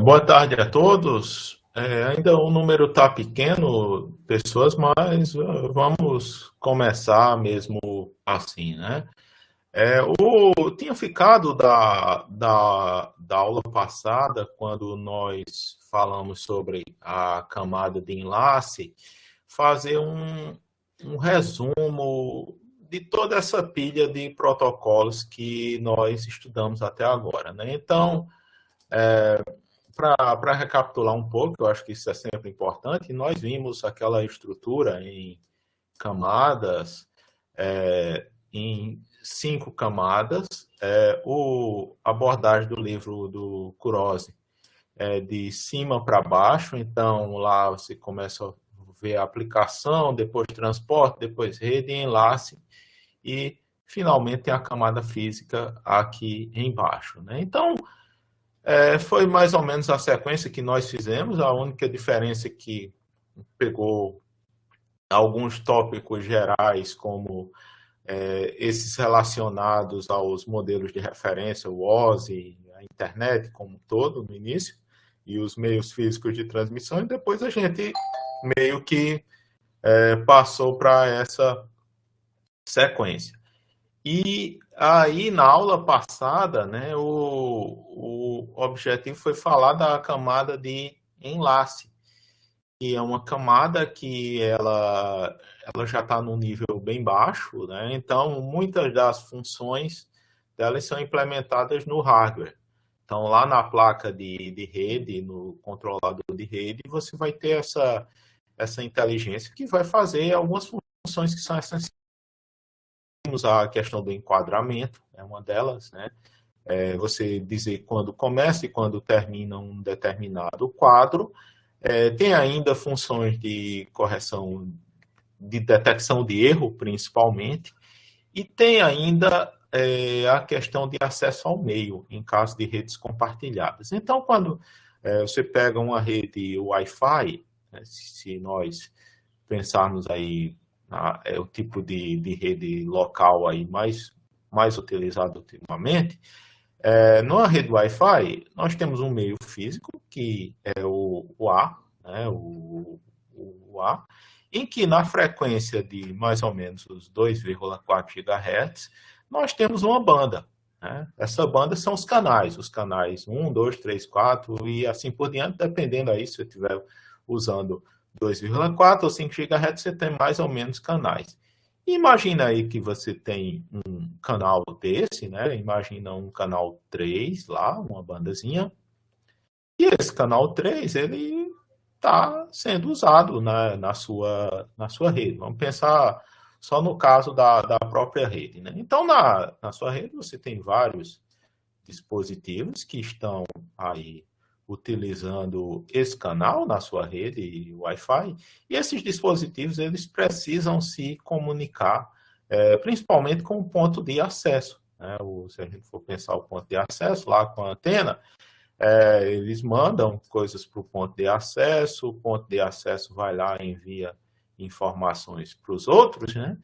Boa tarde a todos. Ainda o número está pequeno, pessoas, mas vamos começar mesmo assim, né? Tinha ficado da aula passada, quando nós falamos sobre a camada de enlace, fazer um resumo de toda essa pilha de protocolos que nós estudamos até agora, né? Então, para recapitular um pouco, eu acho que isso é sempre importante, nós vimos aquela estrutura em camadas, em 5 camadas, a abordagem do livro do Kurose é de cima para baixo, então lá você começa a ver a aplicação, depois transporte, depois rede e enlace, e finalmente tem a camada física aqui embaixo, né? Então, foi mais ou menos a sequência que nós fizemos, a única diferença é que pegou alguns tópicos gerais, como esses relacionados aos modelos de referência, o OSI, a internet como um todo, no início, e os meios físicos de transmissão, e depois a gente meio que passou para essa sequência. E aí, na aula passada, né, o objetivo foi falar da camada de enlace, que é uma camada que ela já está num nível bem baixo, né? Então, muitas das funções delas são implementadas no hardware. Então, lá na placa de rede, no controlador de rede, você vai ter essa inteligência que vai fazer algumas funções que são essenciais. Temos a questão do enquadramento, é uma delas, né? Você dizer quando começa e quando termina um determinado quadro. Tem ainda funções de correção, de detecção de erro, principalmente, e tem ainda a questão de acesso ao meio, em caso de redes compartilhadas. Então, quando você pega uma rede Wi-Fi, né, se nós pensarmos aí o tipo de rede local aí mais utilizado ultimamente, numa rede Wi-Fi, nós temos um meio físico, que é o A, né, o A, em que na frequência de mais ou menos os 2,4 GHz, nós temos uma banda. Né? Essa banda são os canais 1, 2, 3, 4 e assim por diante, dependendo aí, se você estiver usando 2,4 ou 5 GHz, você tem mais ou menos canais. Imagina aí que você tem um canal desse, né? Imagina um canal 3 lá, uma bandazinha. E esse canal 3 ele está sendo usado na sua rede. Vamos pensar só no caso da própria rede, né? Então, na sua rede, você tem vários dispositivos que estão aí utilizando esse canal na sua rede Wi-Fi, e esses dispositivos eles precisam se comunicar, principalmente com o ponto de acesso. Né? Se a gente for pensar o ponto de acesso lá com a antena, eles mandam coisas para o ponto de acesso, o ponto de acesso vai lá e envia informações para os outros, né?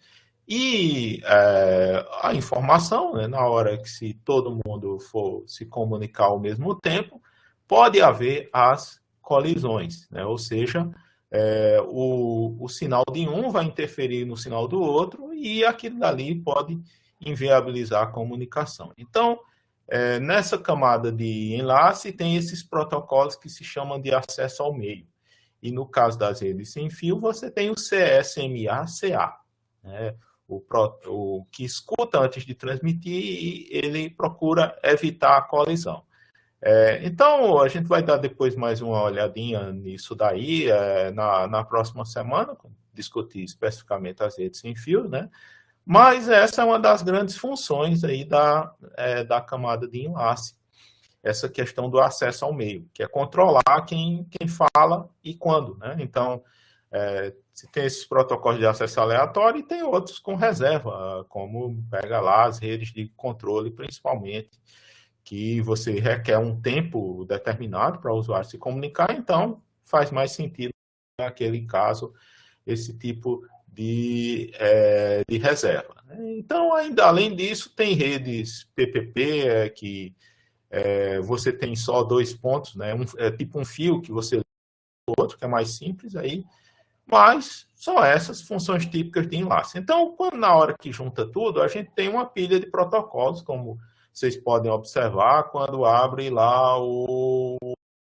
E a informação, né, na hora que se todo mundo for se comunicar ao mesmo tempo, pode haver as colisões, né? Ou seja, o sinal de um vai interferir no sinal do outro e aquilo dali pode inviabilizar a comunicação. Então, nessa camada de enlace, tem esses protocolos que se chamam de acesso ao meio. E no caso das redes sem fio, você tem o CSMA-CA, né? O que escuta antes de transmitir e ele procura evitar a colisão. Então, a gente vai dar depois mais uma olhadinha nisso daí na próxima semana, discutir especificamente as redes sem fio, né? Mas essa é uma das grandes funções aí da camada de enlace, essa questão do acesso ao meio, que é controlar quem fala e quando, né? Então, se tem esses protocolos de acesso aleatório e tem outros com reserva, como pega lá as redes de controle, principalmente, que você requer um tempo determinado para o usuário se comunicar, então faz mais sentido, naquele caso, esse tipo de reserva. Então, ainda além disso, tem redes PPP que você tem só 2 pontos, né? É tipo um fio que você liga o outro, que é mais simples aí, mas são essas funções típicas de enlace. Então, na hora que junta tudo, a gente tem uma pilha de protocolos, como vocês podem observar quando abre lá o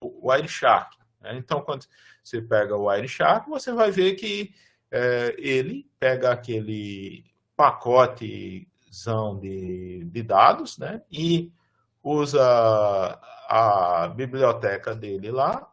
Wireshark. Né? Então, quando você pega o Wireshark, você vai ver que ele pega aquele pacotezão de dados, né? E usa a biblioteca dele lá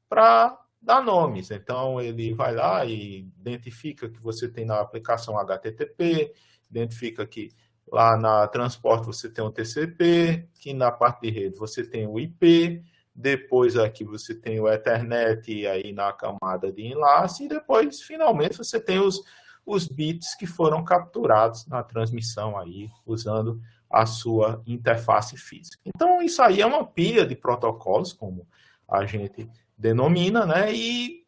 para dar nomes. Então, ele vai lá e identifica que você tem na aplicação HTTP, identifica que lá na transporte você tem o TCP, que na parte de rede você tem o IP, depois aqui você tem o Ethernet aí na camada de enlace, e depois, finalmente, você tem os bits que foram capturados na transmissão aí, usando a sua interface física. Então, isso aí é uma pilha de protocolos, como a gente denomina, né? E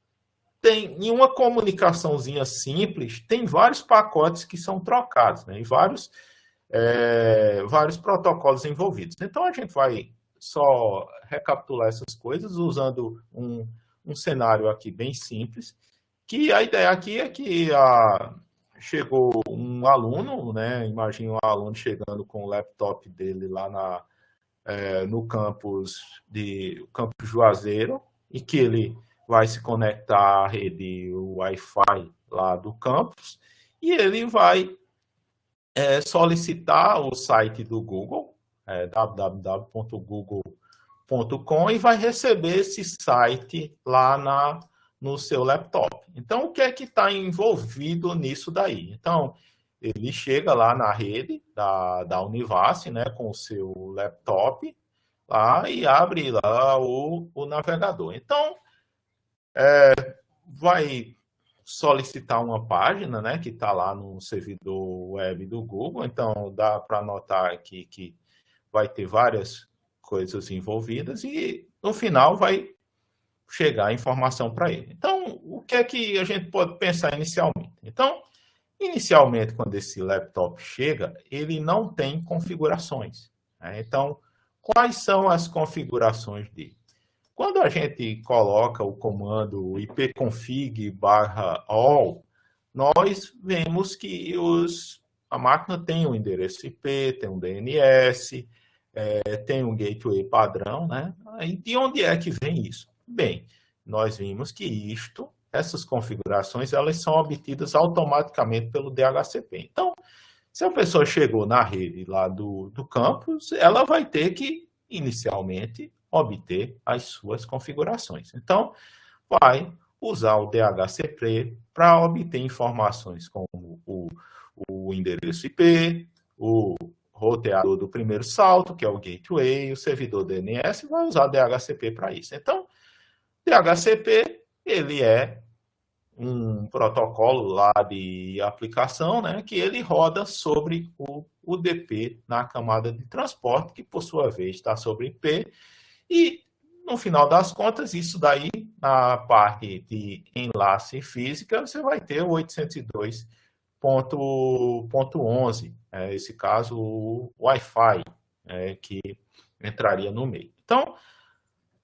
em uma comunicaçãozinha simples, tem vários pacotes que são trocados, né? E vários protocolos envolvidos. Então, a gente vai só recapitular essas coisas usando um cenário aqui bem simples, que a ideia aqui é que chegou um aluno, né? Imagina um aluno chegando com o laptop dele lá no campus Juazeiro, e que ele vai se conectar à rede Wi-Fi lá do campus, e ele vai solicitar o site do Google, www.google.com, e vai receber esse site lá no seu laptop. Então, o que é que está envolvido nisso daí? Então, ele chega lá na rede da Univasf, né, com o seu laptop, lá, e abre lá o navegador. Então, vai solicitar uma página, né, que está lá no servidor web do Google. Então, dá para notar aqui que vai ter várias coisas envolvidas e, no final, vai chegar a informação para ele. Então, o que é que a gente pode pensar inicialmente? Então, inicialmente, quando esse laptop chega, ele não tem configurações. Né? Então, quais são as configurações dele? Quando a gente coloca o comando ipconfig/all, nós vemos que a máquina tem um endereço IP, tem um DNS, tem um gateway padrão, né? E de onde é que vem isso? Bem, nós vimos que essas configurações, elas são obtidas automaticamente pelo DHCP. Então, se a pessoa chegou na rede lá do campus, ela vai ter que, inicialmente, obter as suas configurações. Então, vai usar o DHCP para obter informações como o endereço IP, o roteador do primeiro salto, que é o gateway, o servidor DNS, vai usar o DHCP para isso. Então, DHCP, ele é um protocolo lá de aplicação, né, que ele roda sobre o UDP na camada de transporte, que por sua vez está sobre IP, e no final das contas, isso daí, na parte de enlace física, você vai ter o 802.11, esse caso, o Wi-Fi, que entraria no meio. Então,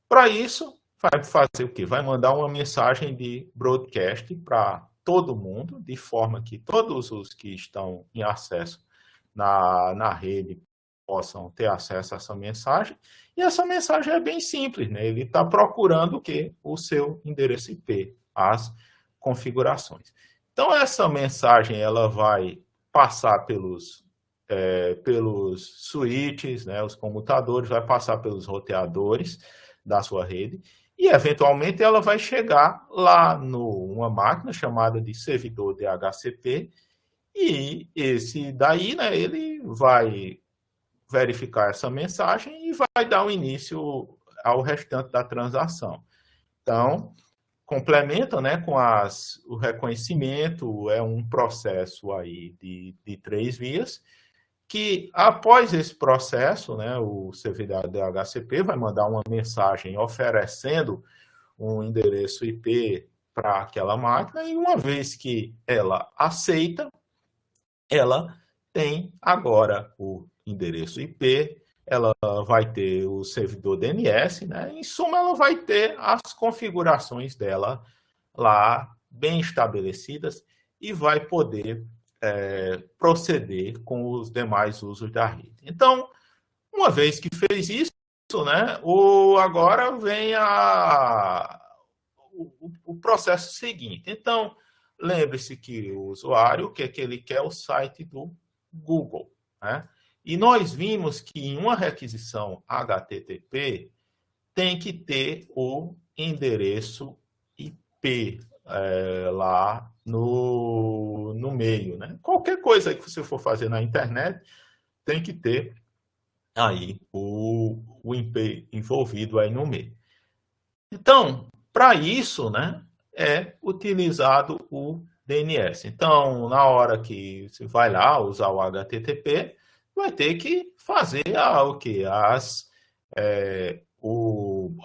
para isso, vai fazer o quê? Vai mandar uma mensagem de broadcast para todo mundo, de forma que todos os que estão em acesso na rede possam ter acesso a essa mensagem. E essa mensagem é bem simples, né? Ele está procurando o quê? O seu endereço IP, as configurações. Então, essa mensagem ela vai passar pelos switches, né? Os comutadores, vai passar pelos roteadores da sua rede, e, eventualmente, ela vai chegar lá numa máquina chamada de servidor DHCP, e esse daí, né, ele vai verificar essa mensagem e vai dar o início ao restante da transação. Então, complementa, né, com o reconhecimento, é um processo aí de 3 vias, que após esse processo, né, o servidor DHCP vai mandar uma mensagem oferecendo um endereço IP para aquela máquina, e uma vez que ela aceita, ela tem agora o endereço IP ela vai ter o servidor DNS, né? Em suma, ela vai ter as configurações dela lá bem estabelecidas e vai poder proceder com os demais usos da rede. Então, uma vez que fez isso, né, agora vem o processo seguinte. Então, lembre-se que o usuário, o que ele quer? O site do Google, né? E nós vimos que em uma requisição HTTP tem que ter o endereço IP lá no meio, né? Qualquer coisa que você for fazer na internet tem que ter aí o IP envolvido aí no meio. Então, para isso, né, é utilizado o DNS. Então, na hora que você vai lá usar o HTTP, vai ter que fazer o quê?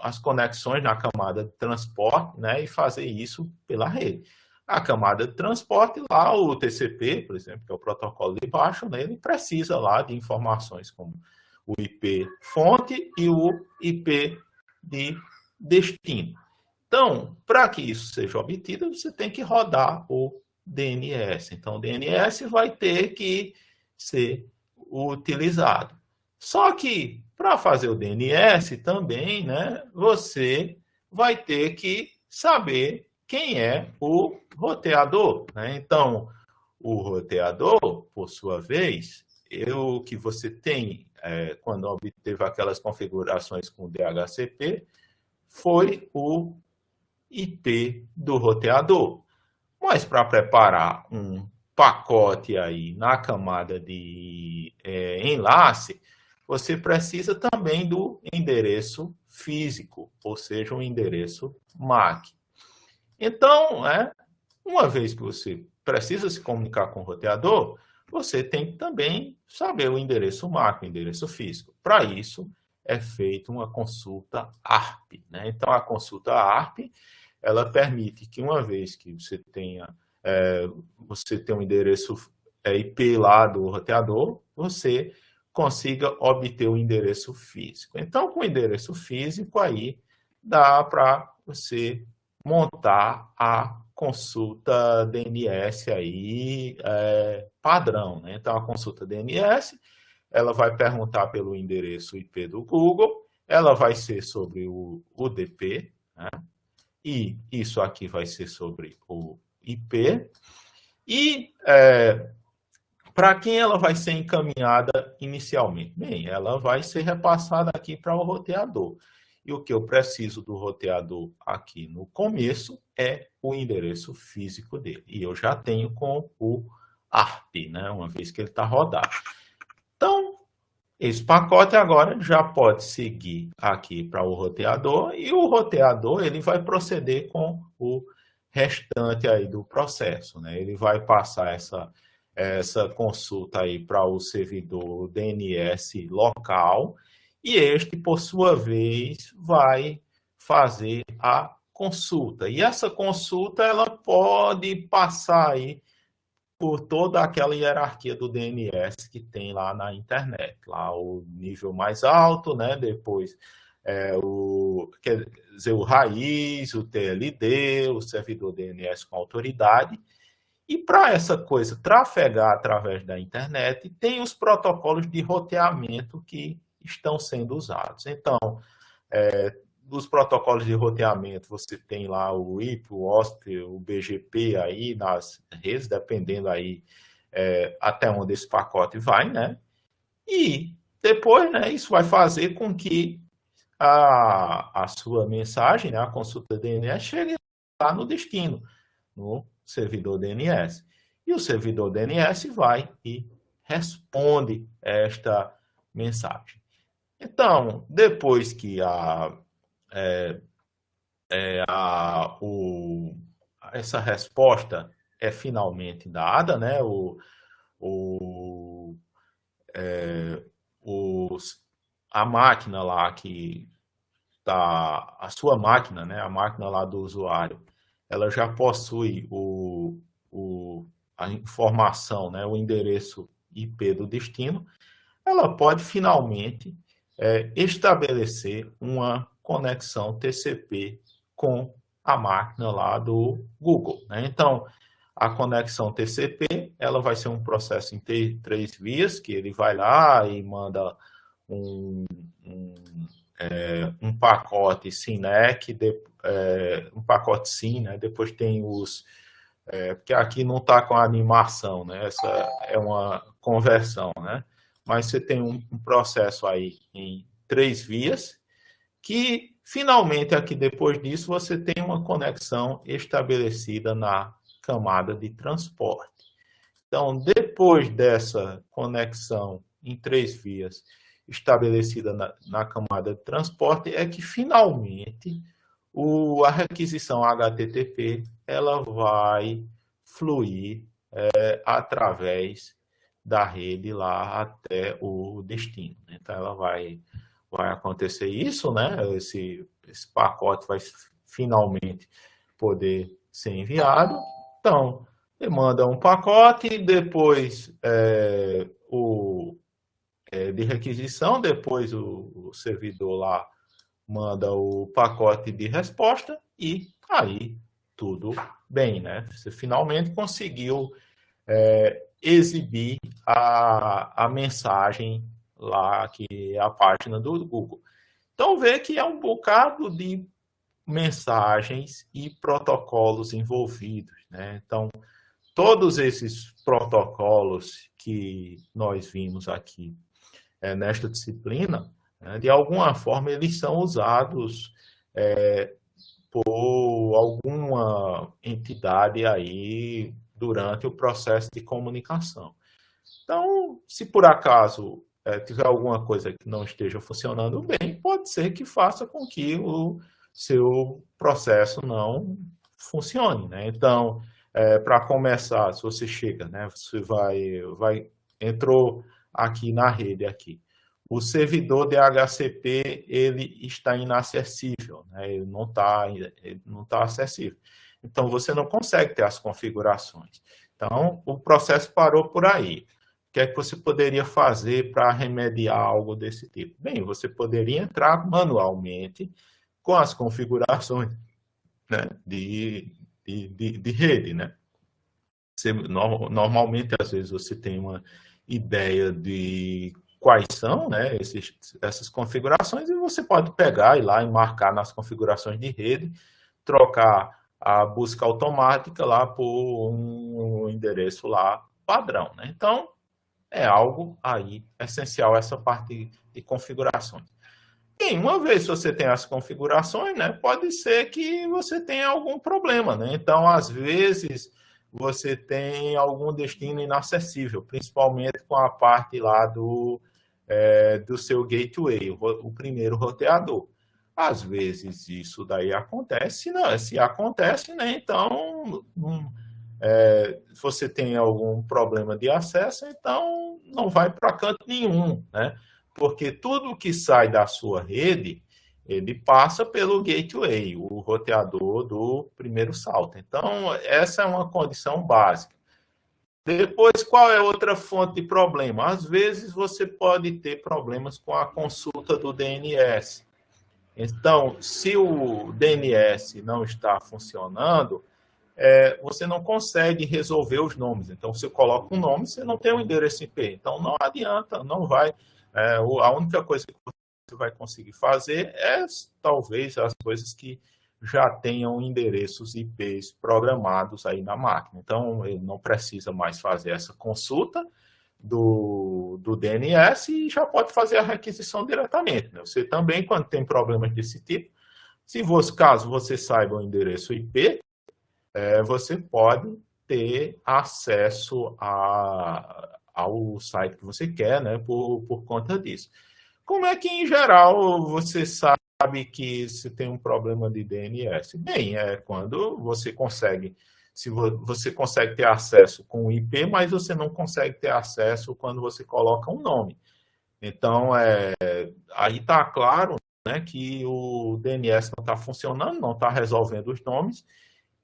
As conexões na camada de transporte, né, e fazer isso pela rede. A camada de transporte, lá o TCP, por exemplo, que é o protocolo de baixo, né, ele precisa lá de informações como o IP fonte e o IP de destino. Então, para que isso seja obtido, você tem que rodar o DNS. Então, o DNS vai ter que ser utilizado. Só que, para fazer o DNS também, né, você vai ter que saber quem é o roteador, né? Então, o roteador, por sua vez, o que você tem quando obteve aquelas configurações com DHCP, foi o IP do roteador. Mas para preparar um pacote aí na camada de enlace, você precisa também do endereço físico, ou seja, um endereço MAC. Então, uma vez que você precisa se comunicar com o roteador, você tem que também saber o endereço MAC, o endereço físico. Para isso, é feita uma consulta ARP, né? Então, a consulta ARP, ela permite que, uma vez que você tenha um endereço IP lá do roteador, você consiga obter o endereço físico. Então, com o endereço físico, aí dá para você montar a consulta DNS aí padrão, né? Então, a consulta DNS, ela vai perguntar pelo endereço IP do Google, ela vai ser sobre o UDP, né? E isso aqui vai ser sobre o IP. E para quem ela vai ser encaminhada inicialmente? Bem, ela vai ser repassada aqui para o roteador. E o que eu preciso do roteador aqui no começo é o endereço físico dele. E eu já tenho com o ARP, né? Uma vez que ele está rodado. Então, esse pacote agora já pode seguir aqui para o roteador e o roteador ele vai proceder com o restante aí do processo, né? Ele vai passar essa consulta aí para o servidor DNS local e este, por sua vez, vai fazer a consulta. E essa consulta ela pode passar aí por toda aquela hierarquia do DNS que tem lá na internet. Lá o nível mais alto, né? Depois quer dizer, o raiz, o TLD, o servidor DNS com autoridade. E para essa coisa trafegar através da internet, tem os protocolos de roteamento que estão sendo usados. Então, dos protocolos de roteamento, você tem lá o IP, o OSP, o BGP aí nas redes, dependendo aí até onde esse pacote vai, né? E depois, né, isso vai fazer com que a sua mensagem, né, a consulta DNS, chegue lá no destino, no servidor DNS. E o servidor DNS vai e responde esta mensagem. Então, depois que essa resposta é finalmente dada, né? A máquina lá que está, a sua máquina, né? A máquina lá do usuário, ela já possui a informação, né? O endereço IP do destino. Ela pode finalmente estabelecer uma conexão TCP com a máquina lá do Google, né? Então, a conexão TCP, ela vai ser um processo em 3 vias, que ele vai lá e manda um pacote SYNEC, um pacote SYN, né? Depois tem os... porque aqui não está com a animação, né? Essa é uma conversão, né? Mas você tem um processo aí em 3 vias, que finalmente aqui depois disso você tem uma conexão estabelecida na camada de transporte. Então, depois dessa conexão em 3 vias estabelecida na camada de transporte, é que finalmente a requisição HTTP ela vai fluir através da rede lá até o destino. Então, ela vai acontecer isso, né? Esse pacote vai finalmente poder ser enviado. Então, ele manda um pacote, depois de requisição, depois o servidor lá manda o pacote de resposta e aí tudo bem, né? Você finalmente conseguiu exibir a mensagem lá, que é a página do Google. Então, vê que é um bocado de mensagens e protocolos envolvidos, né? Então, todos esses protocolos que nós vimos aqui nesta disciplina, né, de alguma forma, eles são usados por alguma entidade aí durante o processo de comunicação. Então, se por acaso tiver alguma coisa que não esteja funcionando bem, pode ser que faça com que o seu processo não funcione, né? Então, para começar, se você chega, né, você entrou aqui na rede aqui, o servidor DHCP ele está inacessível, né? Ele não está acessível. Então, você não consegue ter as configurações. Então, o processo parou por aí. O que é que você poderia fazer para remediar algo desse tipo? Bem, você poderia entrar manualmente com as configurações, né, de rede, né? Normalmente, às vezes, você tem uma ideia de quais são, né, essas configurações, e você pode pegar e ir lá e marcar nas configurações de rede, trocar a busca automática lá por um endereço lá padrão, né? Então, é algo aí essencial, essa parte de configurações. E uma vez que você tem as configurações, né, pode ser que você tenha algum problema, né? Então, às vezes, você tem algum destino inacessível, principalmente com a parte lá do seu gateway, o primeiro roteador. Às vezes, isso daí acontece, não, se acontece, né, então, se você tem algum problema de acesso, então não vai para canto nenhum, né? Porque tudo que sai da sua rede, ele passa pelo gateway, o roteador do primeiro salto. Então, essa é uma condição básica. Depois, qual é outra fonte de problema? Às vezes, você pode ter problemas com a consulta do DNS. Então, se o DNS não está funcionando, você não consegue resolver os nomes. Então, você coloca um nome, você não tem um endereço IP. Então, não adianta, não vai. A única coisa que você vai conseguir fazer é, talvez, as coisas que já tenham endereços IPs programados aí na máquina. Então, ele não precisa mais fazer essa consulta do DNS e já pode fazer a requisição diretamente, né? Você também, quando tem problemas desse tipo, caso você saiba o endereço IP, você pode ter acesso ao site que você quer, né, por conta disso. Como é que, em geral, você sabe que se tem um problema de DNS? Bem, quando você consegue, se você consegue ter acesso com o IP, mas você não consegue ter acesso quando você coloca um nome. Então, aí está claro, né, que o DNS não está funcionando, não está resolvendo os nomes,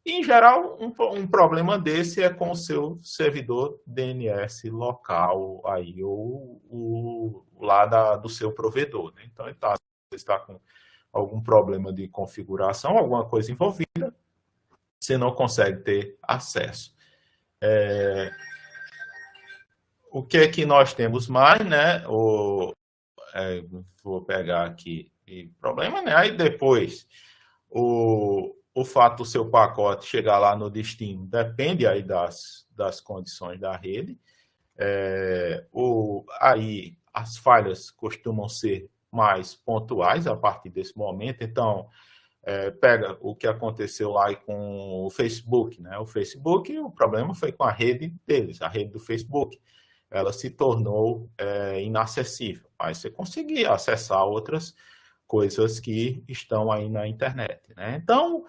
E, em geral, um problema desse é com o seu servidor DNS local, aí, ou lá do seu provedor. Né? Então, ele está com algum problema de configuração, alguma coisa envolvida, você não consegue ter acesso. O que é que nós temos mais, né? Vou pegar aqui problema, né? Aí depois, o fato do seu pacote chegar lá no destino depende aí das condições da rede. Aí as falhas costumam ser mais pontuais a partir desse momento. Então, pega o que aconteceu lá com o Facebook, né? O Facebook, o problema foi com a rede deles, a rede do Facebook. Ela se tornou inacessível. Aí você conseguia acessar outras coisas que estão aí na internet, né? Então,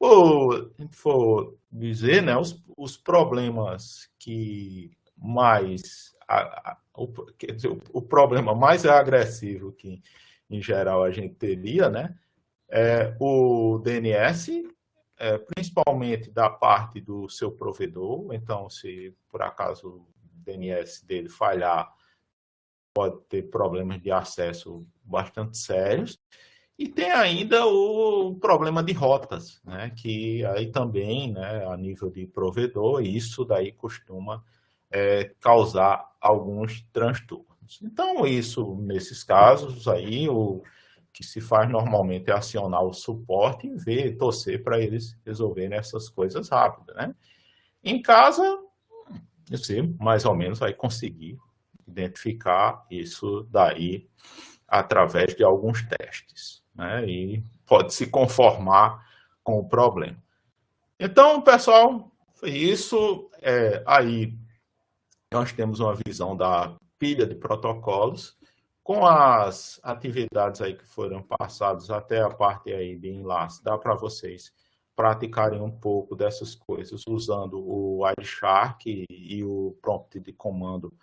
se a gente for dizer, né, os problemas que mais... quer dizer, o problema mais agressivo que, em geral, a gente teria, né, é o DNS, principalmente da parte do seu provedor. Então, se por acaso o DNS dele falhar, pode ter problemas de acesso bastante sérios. E tem ainda o problema de rotas, né, que aí também, né, a nível de provedor, isso daí costuma causar alguns transtornos. Então, isso, nesses casos aí, o que se faz normalmente é acionar o suporte e ver, torcer para eles resolverem essas coisas rápido, né? Em casa, você mais ou menos vai conseguir identificar isso daí através de alguns testes, né? E pode se conformar com o problema. Então, pessoal, isso aí nós temos uma visão da pilha de protocolos com as atividades aí que foram passadas até a parte aí de enlace. Dá para vocês praticarem um pouco dessas coisas usando o Wireshark e o prompt de comando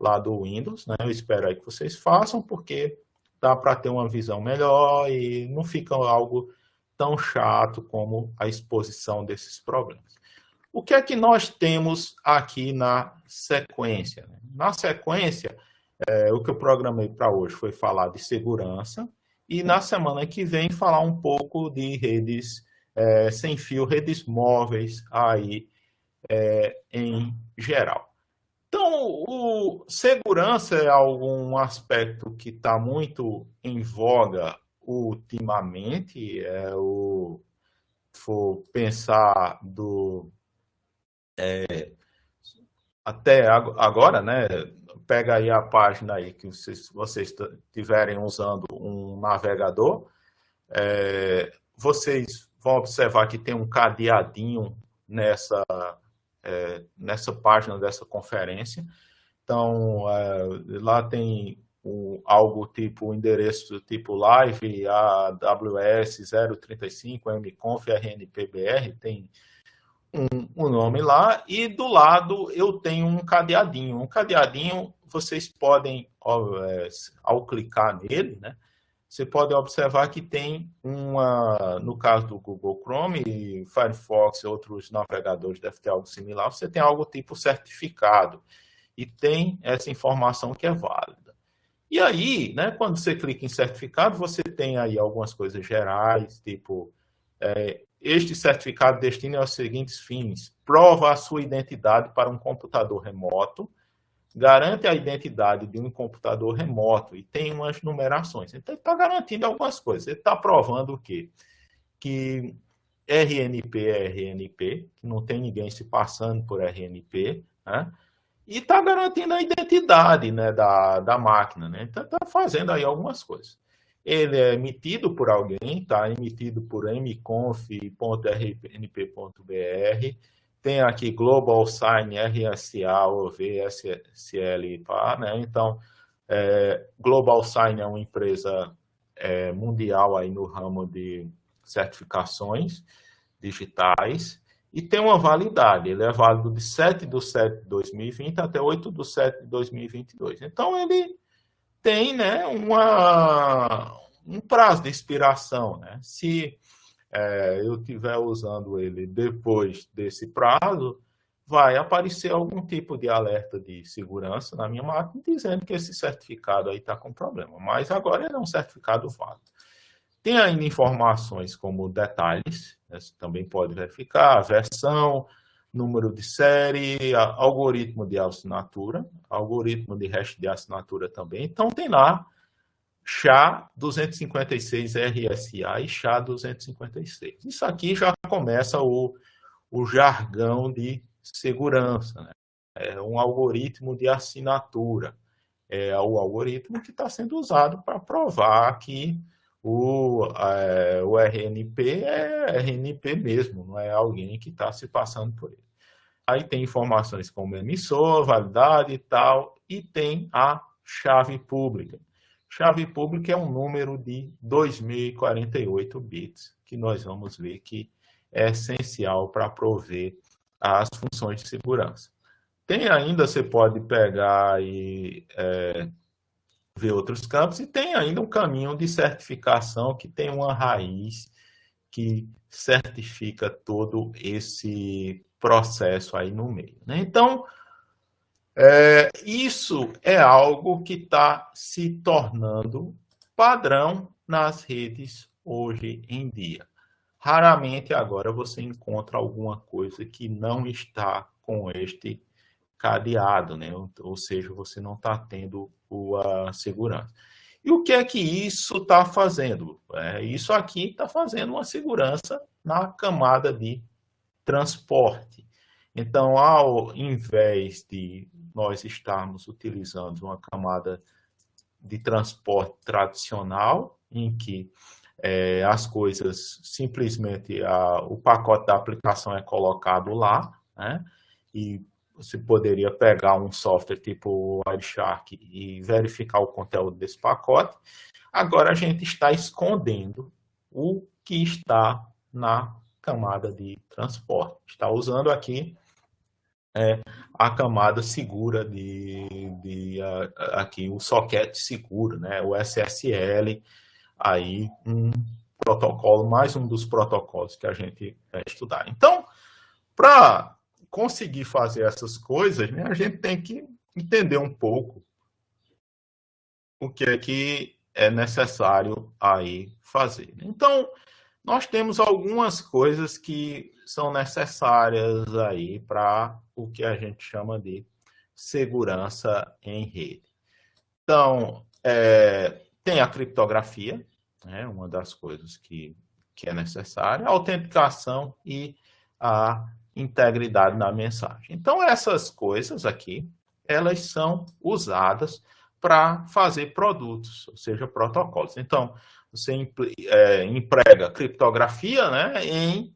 lá do Windows, né? Eu espero aí que vocês façam, porque dá para ter uma visão melhor e não fica algo tão chato como a exposição desses problemas. O que é que nós temos aqui na sequência? Na sequência, o que eu programei para hoje foi falar de segurança e na semana que vem falar um pouco de redes sem fio, redes móveis aí em geral. Então, segurança é algum aspecto que está muito em voga ultimamente. For pensar até agora, né? Pega aí a página aí que vocês estiverem usando um navegador, vocês vão observar que tem um cadeadinho nessa página dessa conferência. Então, lá tem algo tipo, o endereço tipo live, AWS 035, mconf, rnpbr, tem um nome lá, e do lado eu tenho um cadeadinho. Um cadeadinho, vocês podem, ao clicar nele, né, você pode observar que tem no caso do Google Chrome, Firefox e outros navegadores devem ter algo similar, você tem algo tipo certificado, e tem essa informação que é válida. E aí, né, quando você clica em certificado, você tem aí algumas coisas gerais, tipo, este certificado destina aos seguintes fins: prova a sua identidade para um computador remoto, garante a identidade de um computador remoto, e tem umas numerações. Então, ele está garantindo algumas coisas. Ele está provando o quê? Que RNP é RNP, que não tem ninguém se passando por RNP, né? E está garantindo a identidade, né, da máquina, né? Então, está fazendo aí algumas coisas. Ele é emitido por alguém, está emitido por mconf.rnp.br, tem aqui Global Sign, RSA, OV, SSL, né? Então, Global Sign é uma empresa mundial aí no ramo de certificações digitais e tem uma validade. Ele é válido de 7/7/2020 até 8/7/2022. Então, ele tem, né, um prazo de expiração, né? Se eu estiver usando ele depois desse prazo, vai aparecer algum tipo de alerta de segurança na minha máquina dizendo que esse certificado aí está com problema. Mas agora ele é um certificado válido. Tem ainda informações como detalhes, né, você também pode verificar, a versão, número de série, algoritmo de assinatura, algoritmo de hash de assinatura também. Então tem lá SHA-256 RSA e SHA-256. Isso aqui já começa o jargão de segurança, né? É um algoritmo de assinatura. É o algoritmo que está sendo usado para provar que o RNP é RNP mesmo, não é alguém que está se passando por ele. Aí tem informações como emissor, validade e tal, e tem a chave pública. Chave pública é um número de 2048 bits, que nós vamos ver que é essencial para prover as funções de segurança. Tem ainda, você pode pegar e ver outros campos, e tem ainda um caminho de certificação que tem uma raiz que certifica todo esse processo aí no meio, né? Então, isso é algo que está se tornando padrão nas redes hoje em dia. Raramente agora você encontra alguma coisa que não está com este cadeado, né? Ou seja, você não está tendo a segurança. E o que é que isso está fazendo? Isso aqui está fazendo uma segurança na camada de transporte. Então, ao invés de nós estarmos utilizando uma camada de transporte tradicional, em que as coisas simplesmente o pacote da aplicação é colocado lá, né? E você poderia pegar um software tipo o Wireshark e verificar o conteúdo desse pacote. Agora a gente está escondendo o que está na camada de transporte. Está usando aqui a camada segura aqui o socket seguro, né? O SSL, aí um protocolo, mais um dos protocolos que a gente vai estudar. Então, para conseguir fazer essas coisas, né, a gente tem que entender um pouco o que é necessário aí fazer. Então, nós temos algumas coisas que são necessárias aí para o que a gente chama de segurança em rede. Então, tem a criptografia, né, uma das coisas que é necessária, a autenticação e a integridade na mensagem. Então, essas coisas aqui, elas são usadas para fazer produtos, ou seja, protocolos. Então, você emprega criptografia, né, em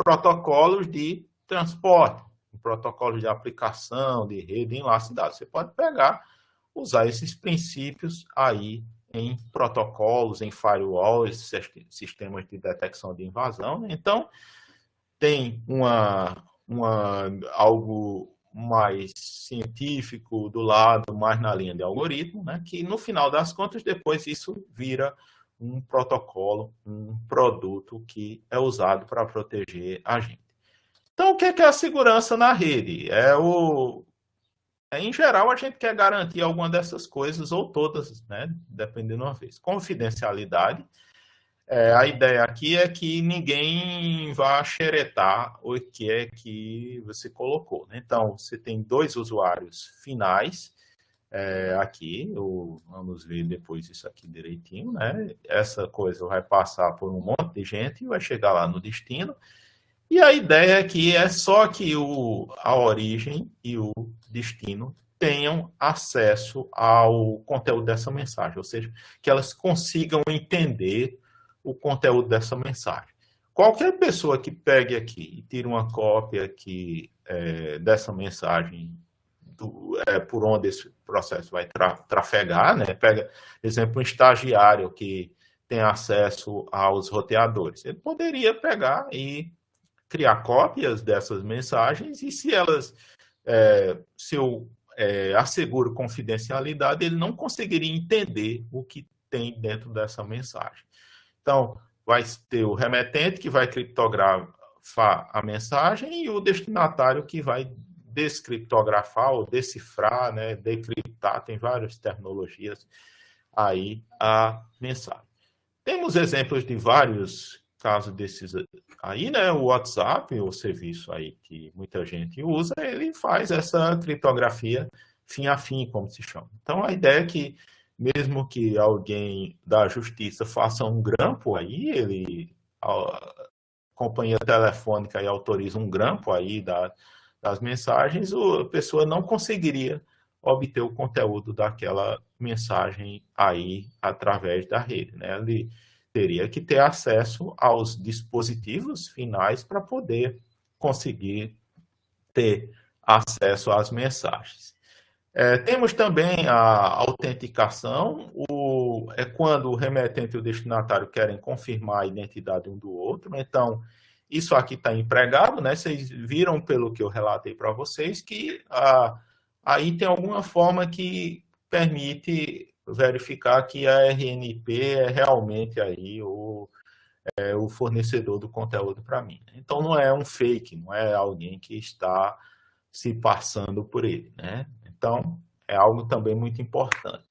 protocolos de transporte, em protocolos de aplicação, de rede, enlace de dados. Você pode usar esses princípios aí em protocolos, em firewalls, sistemas de detecção de invasão, né? Então, tem algo mais científico do lado, mais na linha de algoritmo, né? Que no final das contas, depois isso vira um protocolo, um produto que é usado para proteger a gente. Então, o que é a segurança na rede? Em geral, a gente quer garantir alguma dessas coisas, ou todas, né? Dependendo de uma vez. Confidencialidade. A ideia aqui é que ninguém vá xeretar o que é que você colocou, né? Então, você tem 2 usuários finais aqui, vamos ver depois isso aqui direitinho, né? Essa coisa vai passar por um monte de gente e vai chegar lá no destino. E a ideia aqui é só que a origem e o destino tenham acesso ao conteúdo dessa mensagem, ou seja, que elas consigam entender o conteúdo dessa mensagem. Qualquer pessoa que pegue aqui e tire uma cópia aqui dessa mensagem por onde esse processo vai trafegar, né? Pega, por exemplo, um estagiário que tem acesso aos roteadores. Ele poderia pegar e criar cópias dessas mensagens e se eu asseguro confidencialidade, ele não conseguiria entender o que tem dentro dessa mensagem. Então, vai ter o remetente que vai criptografar a mensagem e o destinatário que vai descriptografar ou decifrar, né, decriptar, tem várias terminologias aí a mensagem. Temos exemplos de vários casos desses aí, né? O WhatsApp, o serviço aí que muita gente usa, ele faz essa criptografia fim a fim, como se chama. Então, a ideia é que, mesmo que alguém da justiça faça um grampo aí, a companhia telefônica aí autoriza um grampo aí das mensagens, a pessoa não conseguiria obter o conteúdo daquela mensagem aí através da rede, né? Ele teria que ter acesso aos dispositivos finais para poder conseguir ter acesso às mensagens. Temos também a autenticação, é quando o remetente e o destinatário querem confirmar a identidade um do outro. Então, isso aqui está empregado, né? Vocês viram pelo que eu relatei para vocês que aí tem alguma forma que permite verificar que a RNP é realmente aí o fornecedor do conteúdo para mim. Então, não é um fake, não é alguém que está se passando por ele, né? Então, é algo também muito importante.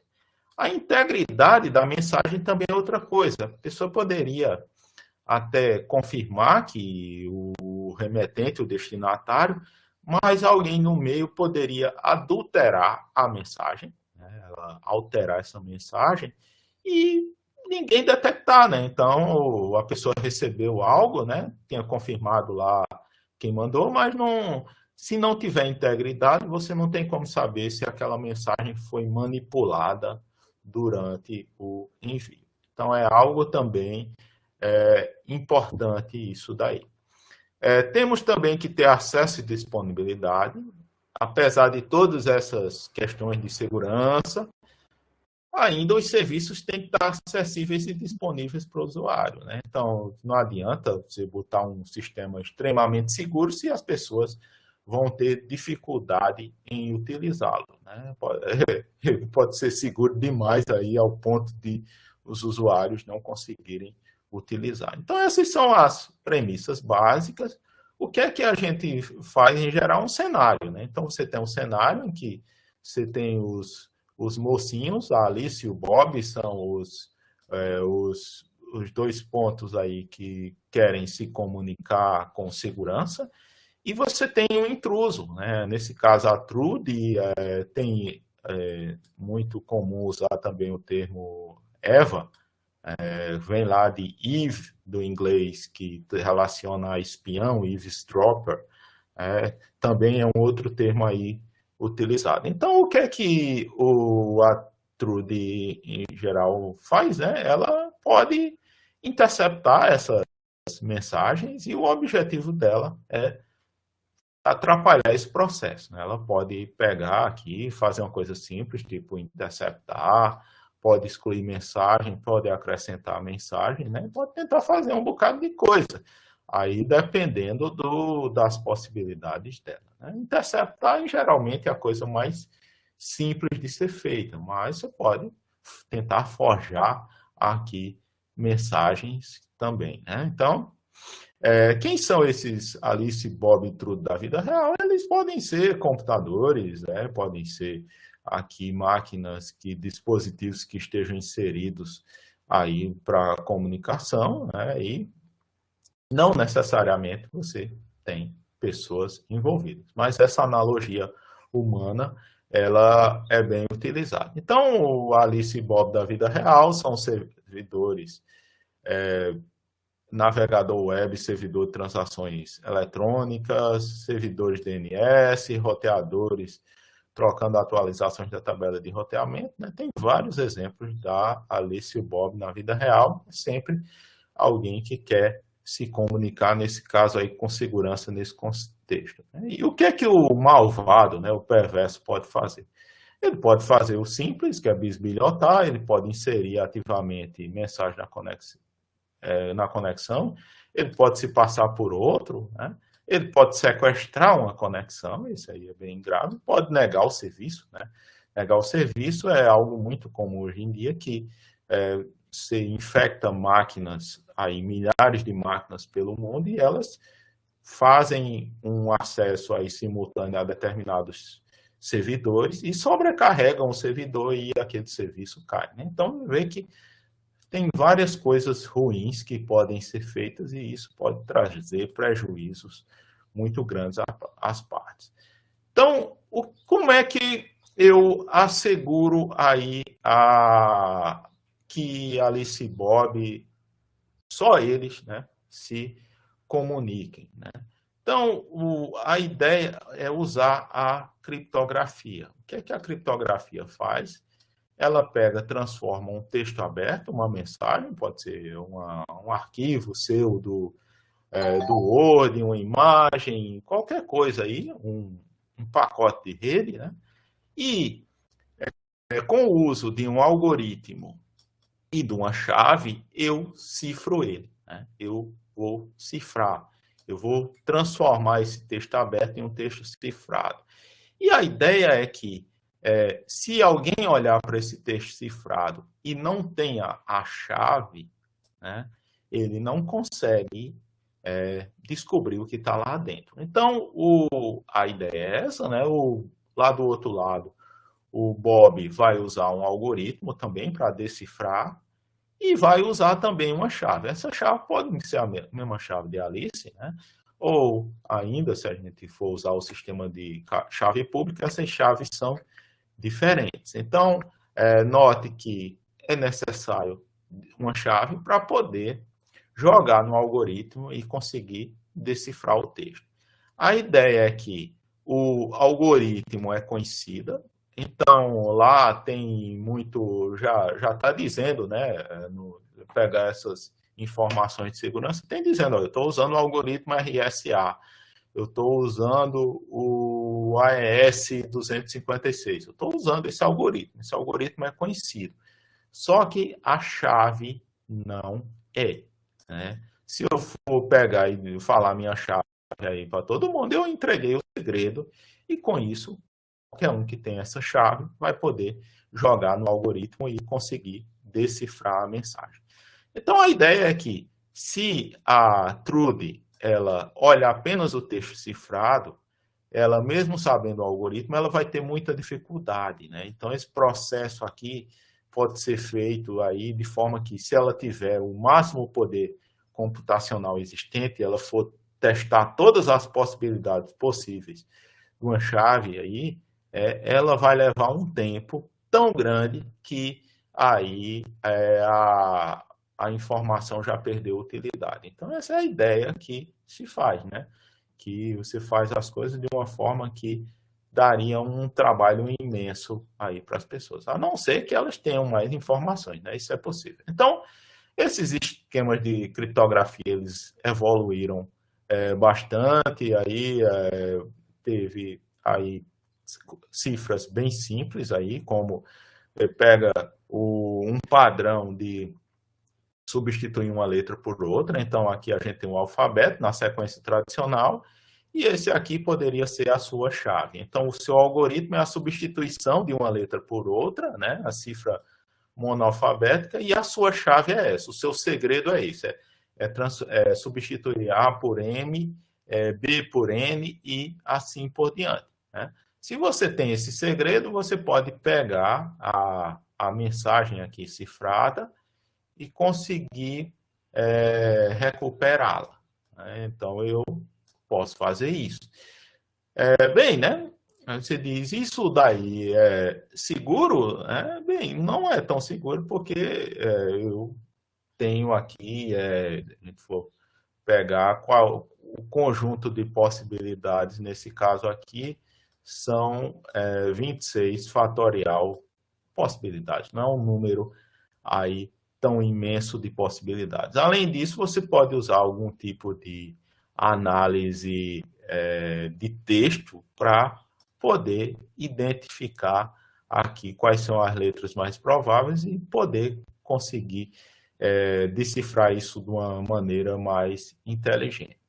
A integridade da mensagem também é outra coisa. A pessoa poderia até confirmar que o remetente, o destinatário, mas alguém no meio poderia adulterar a mensagem, né? Alterar essa mensagem e ninguém detectar, né? Então, a pessoa recebeu algo, né? Tinha confirmado lá quem mandou, mas não, se não tiver integridade, você não tem como saber se aquela mensagem foi manipulada durante o envio. Então, é algo também importante isso daí. Temos também que ter acesso e disponibilidade, apesar de todas essas questões de segurança, ainda os serviços têm que estar acessíveis e disponíveis para o usuário, né? Então, não adianta você botar um sistema extremamente seguro se as pessoas vão ter dificuldade em utilizá-lo, né? Pode ser seguro demais aí ao ponto de os usuários não conseguirem utilizar. Então, essas são as premissas básicas. O que é que a gente faz em geral? Um cenário, né? Então, você tem um cenário em que você tem os mocinhos, a Alice e o Bob, são os dois pontos aí que querem se comunicar com segurança, e você tem um intruso, né? Nesse caso, a Trude tem muito comum usar também o termo Eva, vem lá de Eve, do inglês, que relaciona a espião, eavesdropper, também é um outro termo aí utilizado. Então, o que é que a Trude, em geral, faz? Né? Ela pode interceptar essas mensagens e o objetivo dela é atrapalhar esse processo, né? Ela pode pegar aqui, fazer uma coisa simples, tipo interceptar, pode excluir mensagem, pode acrescentar mensagem, né? Pode tentar fazer um bocado de coisa, aí dependendo das possibilidades dela, né? Interceptar, geralmente, é a coisa mais simples de ser feita, mas você pode tentar forjar aqui mensagens também, né? Então, quem são esses Alice, Bob e Trude da vida real? Eles podem ser computadores, podem ser aqui máquinas, dispositivos que estejam inseridos aí para comunicação, né? E não necessariamente você tem pessoas envolvidas, mas essa analogia humana, ela é bem utilizada. Então, o Alice e Bob da vida real são servidores, navegador web, servidor de transações eletrônicas, servidores DNS, roteadores, trocando atualizações da tabela de roteamento, né? Tem vários exemplos da Alice e Bob na vida real, sempre alguém que quer se comunicar, nesse caso aí, com segurança nesse contexto. E o que é que o malvado, né, o perverso, pode fazer? Ele pode fazer o simples, que é bisbilhotar, ele pode inserir ativamente mensagem na conexão, ele pode se passar por outro, né? Ele pode sequestrar uma conexão, isso aí é bem grave, pode negar o serviço, né? Negar o serviço é algo muito comum hoje em dia, que você infecta máquinas, aí milhares de máquinas pelo mundo, e elas fazem um acesso aí simultâneo a determinados servidores e sobrecarregam o servidor e aquele serviço cai, né? Então, vê que tem várias coisas ruins que podem ser feitas e isso pode trazer prejuízos muito grandes às partes. Então, como é que eu asseguro aí que Alice e Bob, só eles, né, se comuniquem, né? Então, a ideia é usar a criptografia. O que é que a criptografia faz? Ela transforma um texto aberto, uma mensagem, pode ser um arquivo seu do Word, uma imagem, qualquer coisa aí, um pacote de rede, né? E com o uso de um algoritmo e de uma chave, eu cifro ele, né? Eu vou cifrar, eu vou transformar esse texto aberto em um texto cifrado. E a ideia é que, se alguém olhar para esse texto cifrado e não tenha a chave, né, ele não consegue descobrir o que está lá dentro. Então, a ideia é essa, né? Lá do outro lado, o Bob vai usar um algoritmo também para decifrar e vai usar também uma chave. Essa chave pode ser a mesma chave de Alice, né? Ou ainda, se a gente for usar o sistema de chave pública, essas chaves são diferentes. Então, note que é necessário uma chave para poder jogar no algoritmo e conseguir decifrar o texto. A ideia é que o algoritmo é conhecido, então lá tem muito, já está dizendo, né, pegar essas informações de segurança, tem dizendo, eu estou usando o algoritmo RSA, eu estou usando o AES 256, eu estou usando esse algoritmo é conhecido, só que a chave não é, né? Se eu for pegar e falar minha chave aí para todo mundo, eu entreguei o segredo e com isso qualquer um que tem essa chave vai poder jogar no algoritmo e conseguir decifrar a mensagem. Então a ideia é que se a Trude ela olha apenas o texto cifrado, ela mesmo sabendo o algoritmo, ela vai ter muita dificuldade, né? Então esse processo aqui pode ser feito aí de forma que, se ela tiver o máximo poder computacional existente, ela for testar todas as possibilidades possíveis de uma chave aí, ela vai levar um tempo tão grande que aí a informação já perdeu utilidade. Então, essa é a ideia que se faz, né? Que você faz as coisas de uma forma que daria um trabalho imenso aí para as pessoas, a não ser que elas tenham mais informações, né? Isso é possível. Então, esses esquemas de criptografia, eles evoluíram bastante, aí teve aí cifras bem simples aí, como pega um padrão de substituir uma letra por outra, então aqui a gente tem um alfabeto na sequência tradicional, e esse aqui poderia ser a sua chave. Então, o seu algoritmo é a substituição de uma letra por outra, né? A cifra monoalfabética, e a sua chave é essa. O seu segredo é esse, substituir A por M, B por N e assim por diante, né? Se você tem esse segredo, você pode pegar a mensagem aqui cifrada e conseguir recuperá-la, né? Então, eu posso fazer isso. Bem, né? Você diz, isso daí é seguro? Bem, não é tão seguro porque eu tenho aqui, se a gente for pegar o conjunto de possibilidades, nesse caso aqui, são 26 fatorial possibilidades, não é um número aí tão imenso de possibilidades. Além disso, você pode usar algum tipo de análise de texto para poder identificar aqui quais são as letras mais prováveis e poder conseguir decifrar isso de uma maneira mais inteligente.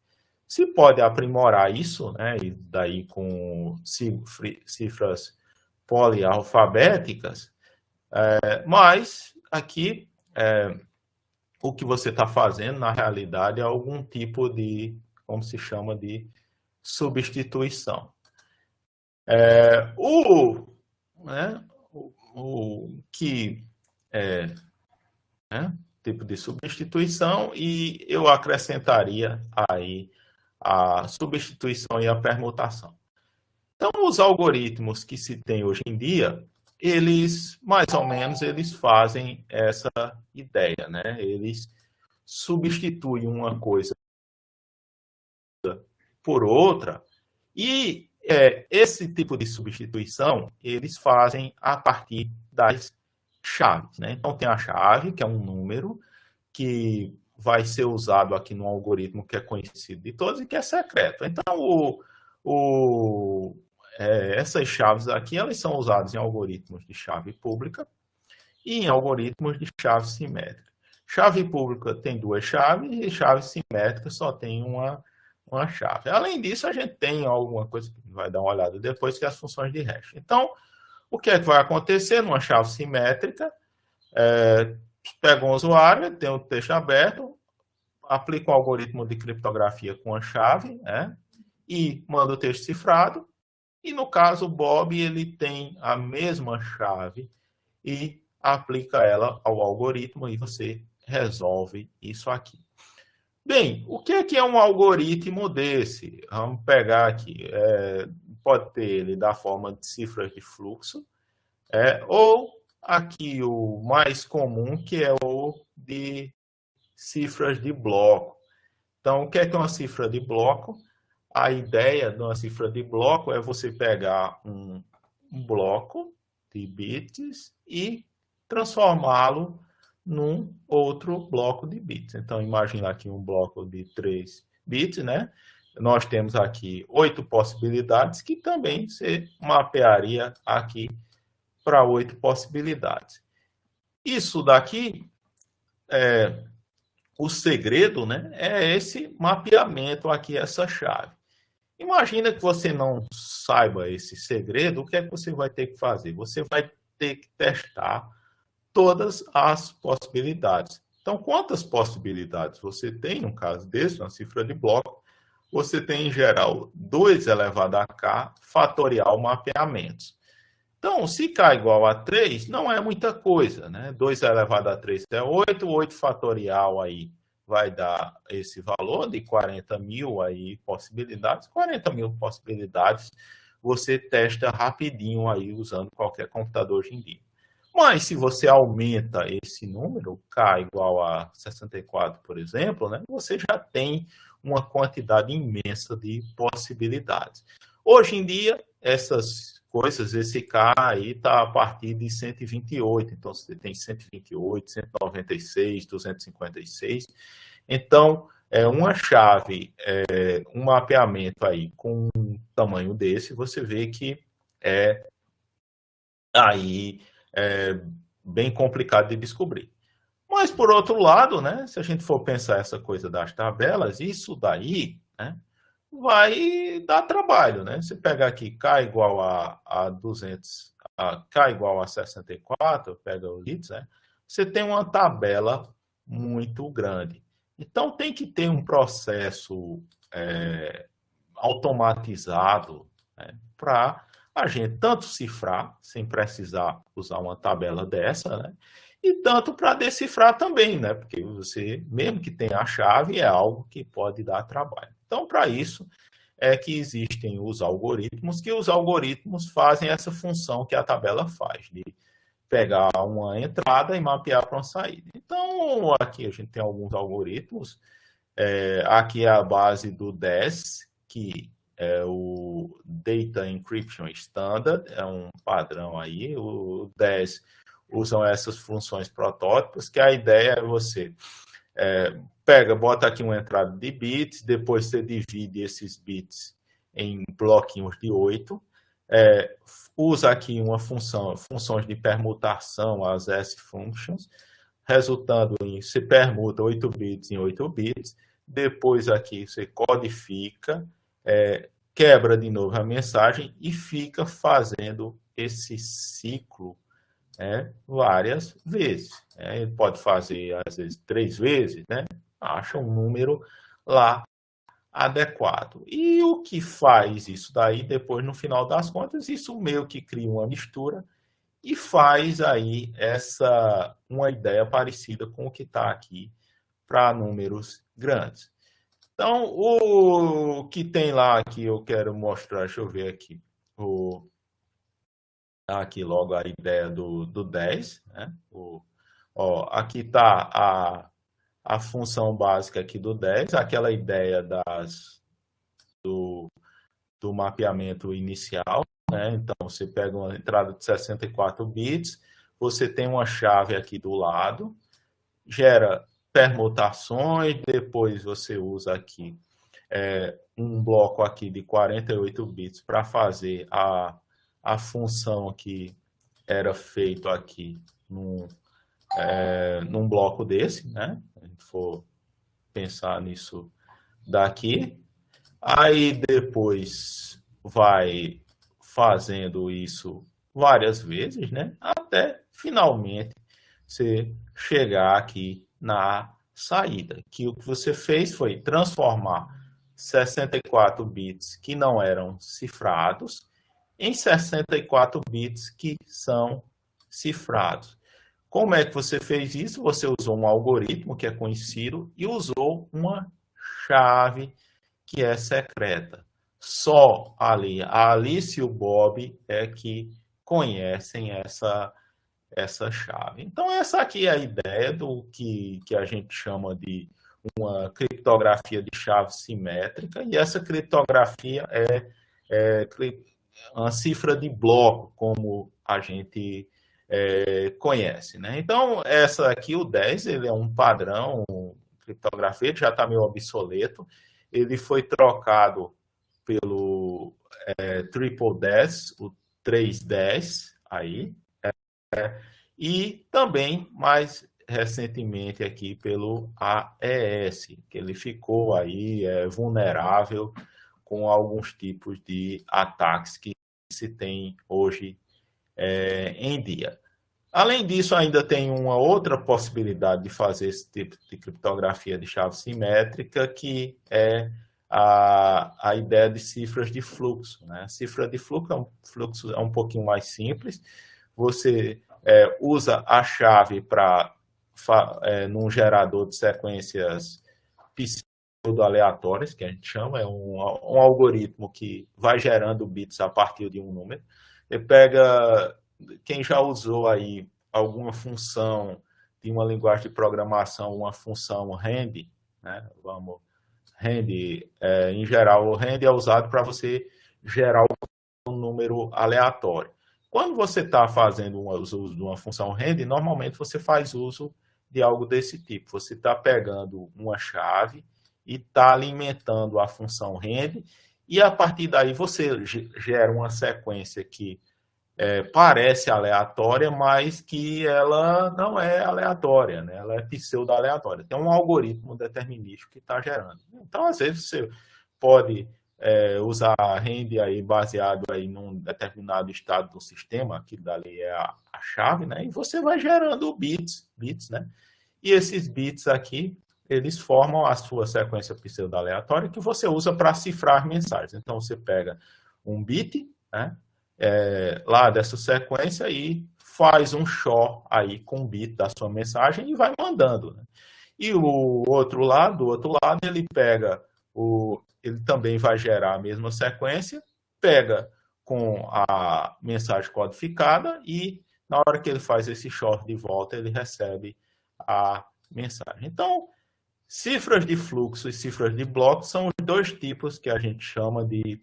Se pode aprimorar isso, né, e daí com cifras polialfabéticas, mas aqui o que você está fazendo, na realidade, é algum tipo de, como se chama, de substituição. O que é tipo de substituição, e eu acrescentaria aí a substituição e a permutação. Então, os algoritmos que se tem hoje em dia, eles, mais ou menos, eles fazem essa ideia, né? Eles substituem uma coisa por outra, e esse tipo de substituição, eles fazem a partir das chaves, né? Então, tem a chave, que é um número, que vai ser usado aqui no algoritmo que é conhecido de todos e que é secreto. Então, essas chaves aqui, elas são usadas em algoritmos de chave pública e em algoritmos de chave simétrica. Chave pública tem duas chaves e chave simétrica só tem uma chave. Além disso, a gente tem alguma coisa que vai dar uma olhada depois, que é as funções de hash. Então, o que é que vai acontecer numa chave simétrica? Pega um usuário, tem um texto aberto, aplica um algoritmo de criptografia com a chave, né, e manda o texto cifrado. E no caso, o Bob, ele tem a mesma chave e aplica ela ao algoritmo e você resolve isso aqui. Bem, o que é um algoritmo desse? Vamos pegar aqui. Pode ter ele da forma de cifras de fluxo, ou aqui o mais comum, que é o de cifras de bloco. Então, o que é uma cifra de bloco? A ideia de uma cifra de bloco é você pegar um bloco de bits e transformá-lo num outro bloco de bits. Então, imagina aqui um bloco de 3 bits, né? Nós temos aqui 8 possibilidades, que também você mapearia aqui para 8 possibilidades. Isso daqui, o segredo, né, é esse mapeamento aqui, essa chave. Imagina que você não saiba esse segredo, o que é que você vai ter que fazer? Você vai ter que testar todas as possibilidades. Então, quantas possibilidades você tem, no caso desse, uma cifra de bloco? Você tem, em geral, 2 elevado a k fatorial mapeamentos. Então, se k igual a 3, não é muita coisa, né? 2 elevado a 3 é 8, 8 fatorial aí vai dar esse valor de 40 mil aí possibilidades. 40 mil possibilidades você testa rapidinho aí usando qualquer computador hoje em dia. Mas se você aumenta esse número, k igual a 64, por exemplo, né, você já tem uma quantidade imensa de possibilidades. Hoje em dia, essas coisas, esse k aí está a partir de 128, então você tem 128, 196, 256. Então, uma chave, um mapeamento aí com um tamanho desse, você vê que aí bem complicado de descobrir. Mas, por outro lado, né, se a gente for pensar essa coisa das tabelas, isso daí, né, vai dar trabalho, né? Você pega aqui k igual a 200, k igual a 64, pega o bits, né? Você tem uma tabela muito grande. Então, tem que ter um processo automatizado, né, para a gente tanto cifrar, sem precisar usar uma tabela dessa, né, e tanto para decifrar também, né, porque você, mesmo que tenha a chave, é algo que pode dar trabalho. Então, para isso, é que existem os algoritmos, que os algoritmos fazem essa função que a tabela faz, de pegar uma entrada e mapear para uma saída. Então, aqui a gente tem alguns algoritmos. Aqui é a base do DES, que é o Data Encryption Standard, é um padrão aí. O DES usam essas funções protótipos, que a ideia é você bota aqui uma entrada de bits, depois você divide esses bits em bloquinhos de 8, usa aqui uma funções de permutação, as S-functions, resultando em, você permuta 8 bits em 8 bits, depois aqui você codifica, quebra de novo a mensagem e fica fazendo esse ciclo várias vezes. Ele pode fazer, às vezes, 3 vezes, né? Acha um número lá adequado. E o que faz isso daí, depois, no final das contas, isso meio que cria uma mistura e faz aí uma ideia parecida com o que está aqui para números grandes. Então, o que tem lá que eu quero mostrar, deixa eu ver aqui, aqui logo a ideia do 10, né? Aqui está a função básica aqui do 10, aquela ideia do mapeamento inicial, né? Então, você pega uma entrada de 64 bits, você tem uma chave aqui do lado, gera permutações, depois você usa aqui um bloco aqui de 48 bits para fazer a função que era feito aqui num bloco desse, né? Se a gente for pensar nisso daqui. Aí depois vai fazendo isso várias vezes, né? Até finalmente você chegar aqui na saída. Que o que você fez foi transformar 64 bits que não eram cifrados em 64 bits que são cifrados. Como é que você fez isso? Você usou um algoritmo que é conhecido e usou uma chave que é secreta. Só a Alice e o Bob é que conhecem essa chave. Então, essa aqui é a ideia do que a gente chama de uma criptografia de chave simétrica, e essa criptografia é uma cifra de bloco, como a gente conhece, né? Então, essa aqui, o 10, ele é um padrão, criptografia, ele já está meio obsoleto, ele foi trocado pelo Triple 10, o 310, aí, e também, mais recentemente, aqui pelo AES, que ele ficou aí vulnerável com alguns tipos de ataques que se tem hoje em dia. Além disso, ainda tem uma outra possibilidade de fazer esse tipo de criptografia de chave simétrica, que é a ideia de cifras de fluxo, né? Cifra de fluxo é um pouquinho mais simples. Você usa a chave num gerador de sequências pseudo-aleatórias, que a gente chama, é um algoritmo que vai gerando bits a partir de um número. Ele pega, quem já usou aí alguma função de uma linguagem de programação, uma função rand, né? Rand, em geral, o rand é usado para você gerar um número aleatório. Quando você está fazendo uso de uma função rand, normalmente você faz uso de algo desse tipo. Você está pegando uma chave e está alimentando a função rand, e a partir daí você gera uma sequência que parece aleatória, mas que ela não é aleatória, né? Ela é pseudo-aleatória. Tem um algoritmo determinístico que está gerando. Então, às vezes, você pode usar a rand aí baseado aí num determinado estado do sistema, que dali é a chave, né? E você vai gerando bits, né? E esses bits aqui, eles formam a sua sequência pseudo-aleatória que você usa para cifrar mensagens. Então, você pega um bit, né? Lá dessa sequência e faz um XOR aí com o bit da sua mensagem e vai mandando, né? E o outro lado, do outro lado, ele pega ele também vai gerar a mesma sequência, pega com a mensagem codificada e na hora que ele faz esse XOR de volta, ele recebe a mensagem. Então, cifras de fluxo e cifras de bloco são os dois tipos que a gente chama de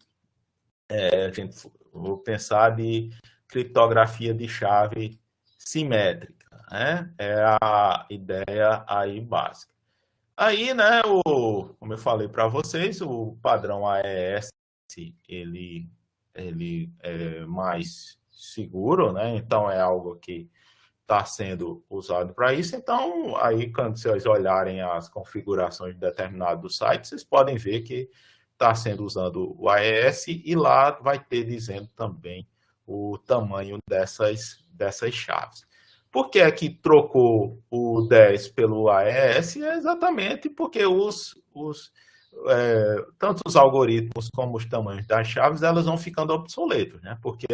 vou pensar de criptografia de chave simétrica, né? É a ideia aí básica. Aí, né, como eu falei para vocês, o padrão AES, ele é mais seguro, né? Então, é algo que está sendo usado para isso. Então, aí, quando vocês olharem as configurações de determinado site, vocês podem ver que está sendo usando o AES e lá vai ter dizendo também o tamanho dessas dessas chaves. Por que é que trocou o 10 pelo AES? É exatamente porque tanto os algoritmos como os tamanhos das chaves, elas vão ficando obsoletos, né? Porque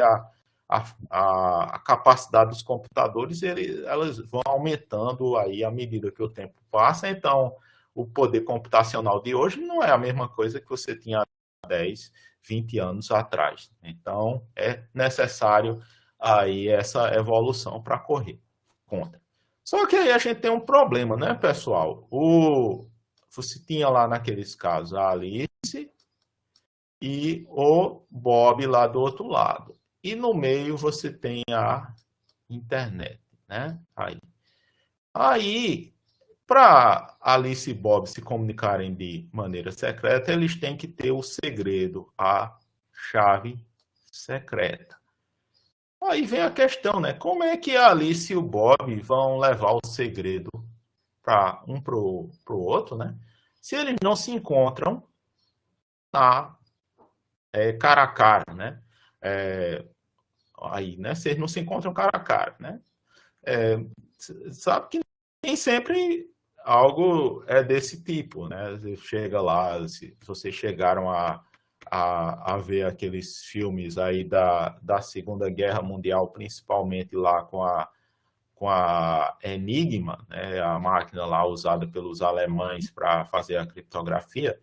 a capacidade dos computadores, elas vão aumentando aí à medida que o tempo passa. Então, o poder computacional de hoje não é a mesma coisa que você tinha há 10, 20 anos atrás. Então, é necessário aí essa evolução para correr contra. Só que aí a gente tem um problema, né, pessoal? Você tinha lá naqueles casos a Alice e o Bob lá do outro lado. E no meio você tem a internet, né? Aí para Alice e Bob se comunicarem de maneira secreta, eles têm que ter o segredo, a chave secreta. Aí vem a questão, né? Como é que a Alice e o Bob vão levar o segredo para o outro, né? Se eles não se encontram cara a cara, né? Aí, né? Se eles não se encontram cara a cara, né? Sabe que nem sempre algo é desse tipo, né? Você chega lá, se vocês chegaram a ver aqueles filmes aí da Segunda Guerra Mundial, principalmente lá com a Enigma, né? A máquina lá usada pelos alemães para fazer a criptografia,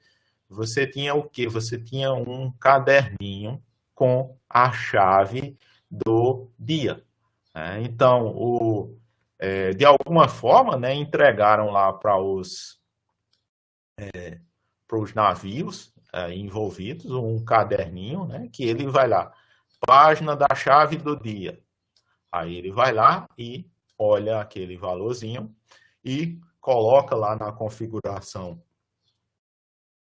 você tinha o quê? Você tinha um caderninho com a chave do dia. Né? Então, de alguma forma, né, entregaram lá para os navios envolvidos um caderninho, né, que ele vai lá, página da chave do dia. Aí ele vai lá e olha aquele valorzinho e coloca lá na configuração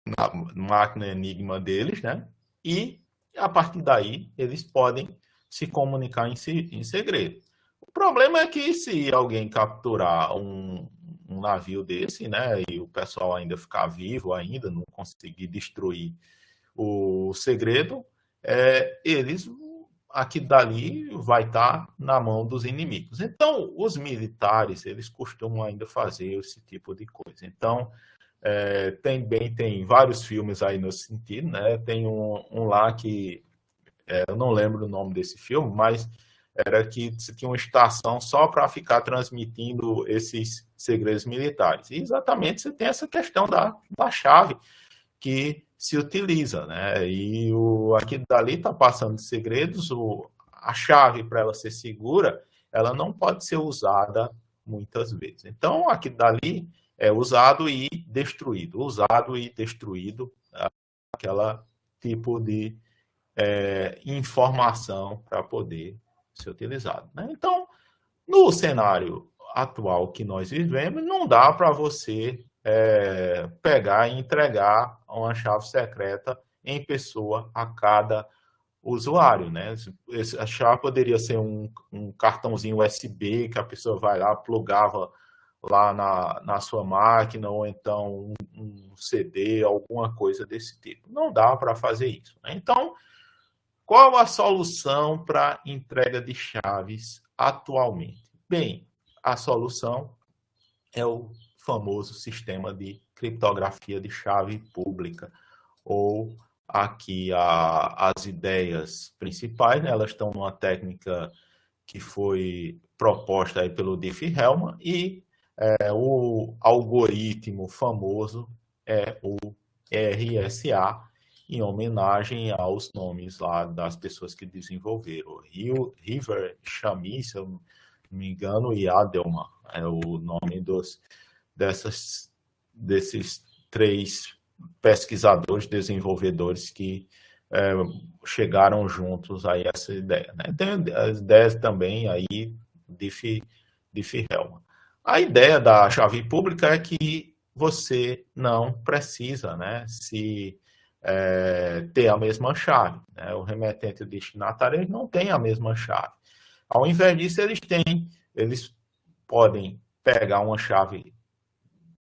na máquina Enigma deles, né? E a partir daí eles podem se comunicar em segredo. O problema é que se alguém capturar um navio desse, né, e o pessoal ainda ficar vivo ainda, não conseguir destruir o segredo, eles aqui dali vai estar na mão dos inimigos. Então, os militares, eles costumam ainda fazer esse tipo de coisa. Então, tem vários filmes aí nesse sentido, né? Tem um lá que eu não lembro o nome desse filme, mas era que você tinha uma estação só para ficar transmitindo esses segredos militares. E exatamente você tem essa questão da chave que se utiliza, né? E aquilo dali está passando de segredos, a chave para ela ser segura, ela não pode ser usada muitas vezes. Então, aquilo dali é usado e destruído, aquela tipo de informação para poder ser utilizado. Né? Então, no cenário atual que nós vivemos, não dá para você pegar e entregar uma chave secreta em pessoa a cada usuário, né? A chave poderia ser um cartãozinho USB que a pessoa vai lá, plugava lá na sua máquina, ou então um CD, alguma coisa desse tipo. Não dá para fazer isso. Né? Então, qual a solução para entrega de chaves atualmente? Bem, a solução é o famoso sistema de criptografia de chave pública, ou aqui as ideias principais, né, elas estão numa técnica que foi proposta aí pelo Diffie-Hellman, e o algoritmo famoso é o RSA, em homenagem aos nomes lá das pessoas que desenvolveram. River, Chami, se eu não me engano, e Adelman é o nome desses 3 pesquisadores, desenvolvedores que chegaram juntos a essa ideia. Né? Tem as ideias também aí Diffie-Hellman. A ideia da chave pública é que você não precisa, né, ter a mesma chave. Né? O remetente e o destinatário não têm a mesma chave. Ao invés disso, eles podem pegar uma chave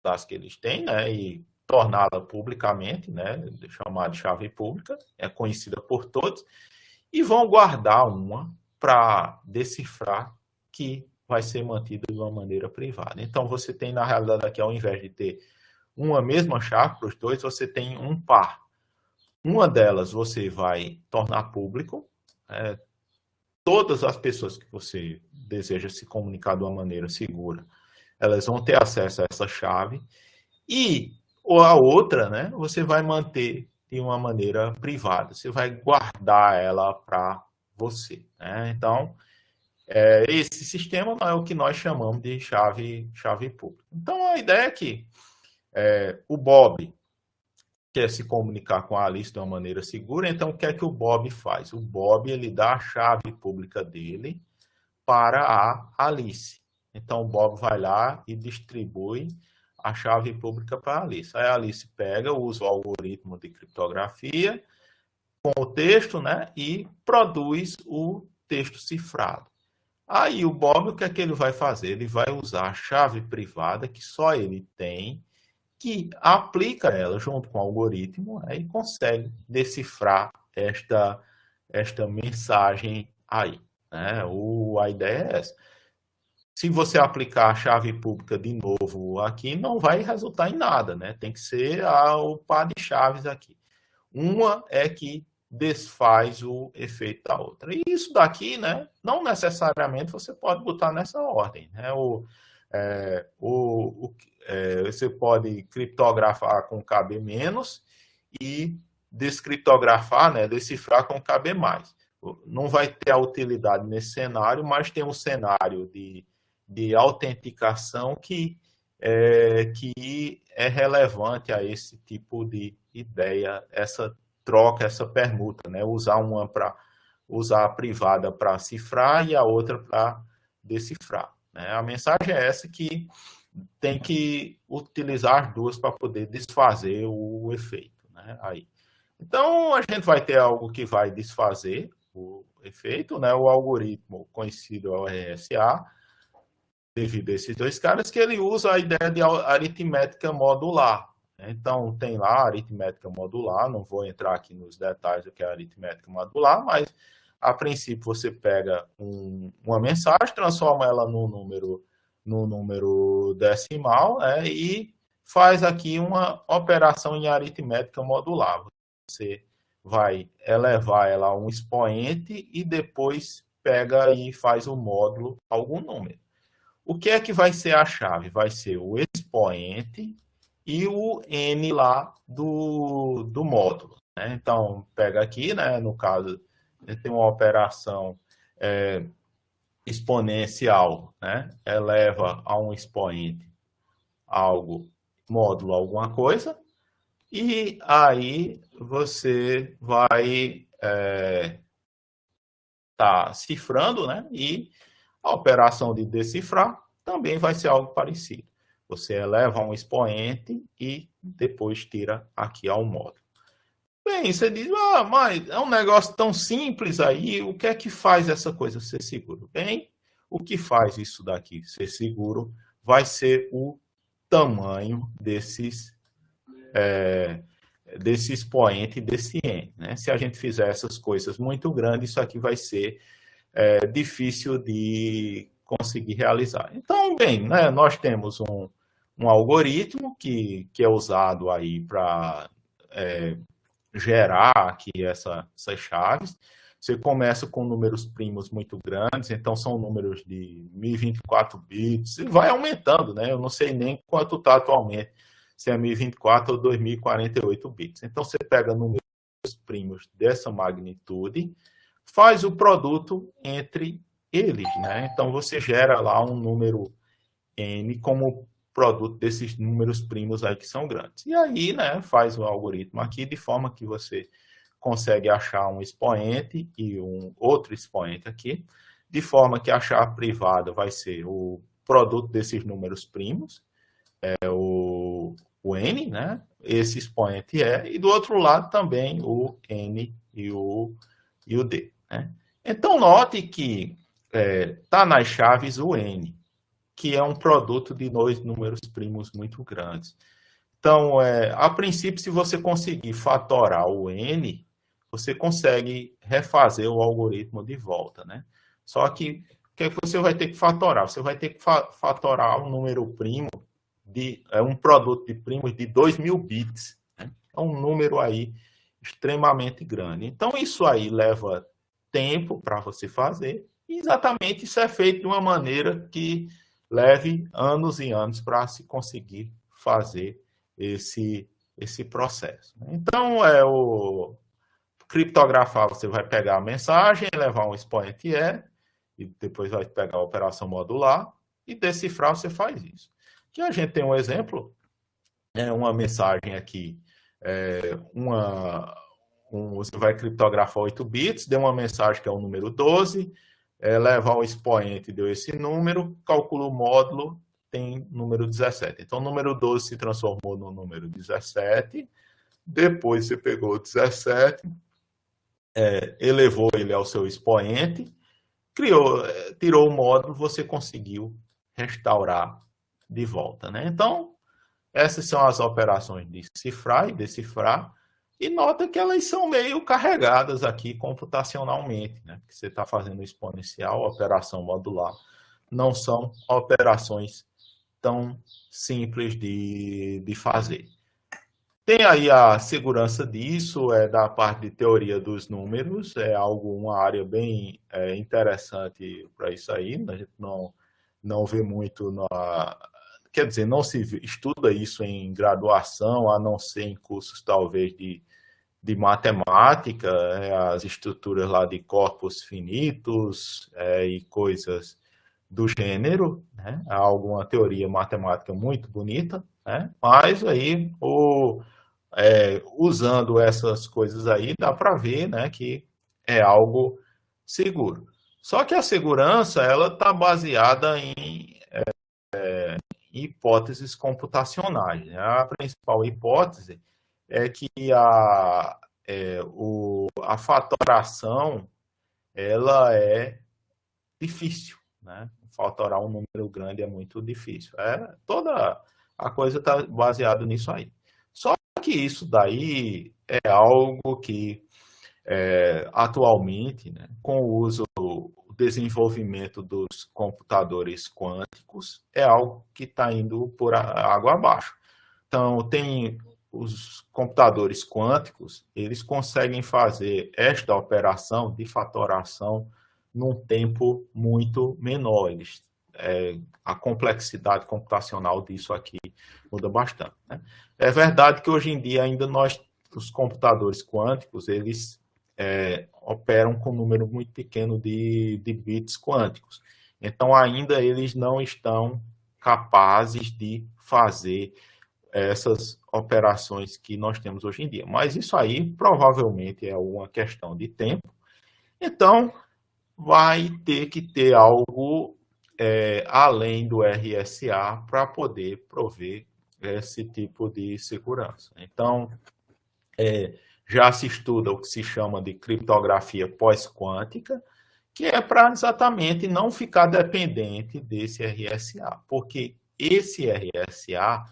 das que eles têm, né, e torná-la publicamente, né, chamada de chave pública, conhecida por todos, e vão guardar uma para decifrar que vai ser mantido de uma maneira privada. Então, você tem, na realidade, aqui, ao invés de ter uma mesma chave para os dois, você tem um par. Uma delas você vai tornar público, todas as pessoas que você deseja se comunicar de uma maneira segura, elas vão ter acesso a essa chave, e a outra, né, você vai manter de uma maneira privada, você vai guardar ela para você, né? Então, esse sistema é o que nós chamamos de chave pública. Então, a ideia é que o Bob quer se comunicar com a Alice de uma maneira segura, então o que é que o Bob faz? O Bob, ele dá a chave pública dele para a Alice. Então, o Bob vai lá e distribui a chave pública para a Alice. Aí a Alice pega, usa o algoritmo de criptografia com o texto, né, e produz o texto cifrado. Aí o Bob, o que é que ele vai fazer? Ele vai usar a chave privada que só ele tem, que aplica ela junto com o algoritmo, né, e consegue decifrar esta mensagem aí, né? A ideia é essa. Se você aplicar a chave pública de novo aqui, não vai resultar em nada, né? Tem que ser o par de chaves aqui. Uma é que desfaz o efeito da outra. E isso daqui, né, não necessariamente você pode botar nessa ordem, né? Você pode criptografar com KB- e descriptografar, né, decifrar com KB+. Não vai ter a utilidade nesse cenário, mas tem um cenário de autenticação que é relevante a esse tipo de ideia, essa troca, essa permuta, né? Usar a privada para cifrar e a outra para decifrar, né? A mensagem é essa, que tem que utilizar as duas para poder desfazer o efeito, né? Aí. Então, a gente vai ter algo que vai desfazer o efeito, né? O algoritmo conhecido é o RSA, devido a esses dois caras, que ele usa a ideia de aritmética modular. Então, tem lá a aritmética modular, não vou entrar aqui nos detalhes do que é a aritmética modular, mas, a princípio, você pega uma mensagem, transforma ela num número decimal, né, e faz aqui uma operação em aritmética modular. Você vai elevar ela a um expoente e depois pega e faz o módulo a algum número. O que é que vai ser a chave? Vai ser o expoente e o n lá do módulo, né? Então, pega aqui, né, no caso, tem uma operação exponencial, né? Eleva a um expoente algo, módulo alguma coisa, e aí você vai tá cifrando, né? E a operação de decifrar também vai ser algo parecido. Você eleva um expoente e depois tira aqui ao módulo. Bem, você diz, mas é um negócio tão simples aí, o que é que faz essa coisa ser seguro? Bem, o que faz isso daqui ser seguro vai ser o tamanho desse expoente e desse n, né? Se a gente fizer essas coisas muito grandes, isso aqui vai ser difícil de conseguir realizar. Então, bem, né, nós temos um algoritmo que é usado aí para gerar aqui essas chaves. Você começa com números primos muito grandes, então são números de 1024 bits, e vai aumentando, né? Eu não sei nem quanto está atualmente, se é 1024 ou 2048 bits. Então, você pega números primos dessa magnitude, faz o produto entre eles, né? Então, você gera lá um número n como produto desses números primos aí que são grandes. E aí, né, faz o algoritmo aqui de forma que você consegue achar um expoente e um outro expoente aqui, de forma que a chave privada vai ser o produto desses números primos, o n, né? Esse expoente e do outro lado também o n e o d, né? Então, note que está nas chaves o n, que é um produto de dois números primos muito grandes. Então, a princípio, se você conseguir fatorar o n, você consegue refazer o algoritmo de volta, né? Só que que é que você vai ter que fatorar? Você vai ter que fatorar um número primo um produto de primos de 2.000 bits. Né? É um número aí extremamente grande. Então, isso aí leva tempo para você fazer, e exatamente isso é feito de uma maneira que leve anos e anos para se conseguir fazer esse processo. Então, o criptografar, você vai pegar a mensagem, levar um expoente e depois vai pegar a operação modular, e decifrar você faz isso. Aqui a gente tem um exemplo, uma mensagem aqui, você vai criptografar 8 bits, deu uma mensagem que é o número 12, levar o expoente, deu esse número, calcula o módulo, tem número 17. Então, o número 12 se transformou no número 17, depois você pegou o 17, elevou ele ao seu expoente, tirou o módulo, você conseguiu restaurar de volta. Né? Então, essas são as operações de cifrar e decifrar, e nota que elas são meio carregadas aqui computacionalmente, né? Porque você está fazendo exponencial, operação modular, não são operações tão simples de fazer. Tem aí a segurança disso, da parte de teoria dos números, uma área bem interessante para isso aí, a gente não vê muito quer dizer, não se estuda isso em graduação, a não ser em cursos talvez de matemática, as estruturas lá de corpos finitos e coisas do gênero, né? Há alguma teoria matemática muito bonita, né? Mas aí, usando essas coisas aí, dá para ver, né, que é algo seguro. Só que a segurança, ela está baseada em hipóteses computacionais. Né? A principal hipótese é que a fatoração ela é difícil. Né? Fatorar um número grande é muito difícil. Toda a coisa está baseada nisso aí. Só que isso daí é algo que, atualmente, né, com o uso desenvolvimento dos computadores quânticos, é algo que está indo por água abaixo. Então, tem os computadores quânticos, eles conseguem fazer esta operação de fatoração num tempo muito menor. A complexidade computacional disso aqui muda bastante. Né? É verdade que hoje em dia ainda os computadores quânticos, eles operam com um número muito pequeno de bits quânticos. Então, ainda eles não estão capazes de fazer essas operações que nós temos hoje em dia. Mas isso aí provavelmente é uma questão de tempo. Então, vai ter que ter algo além do RSA para poder prover esse tipo de segurança. Então, já se estuda o que se chama de criptografia pós-quântica, que é para exatamente não ficar dependente desse RSA, porque esse RSA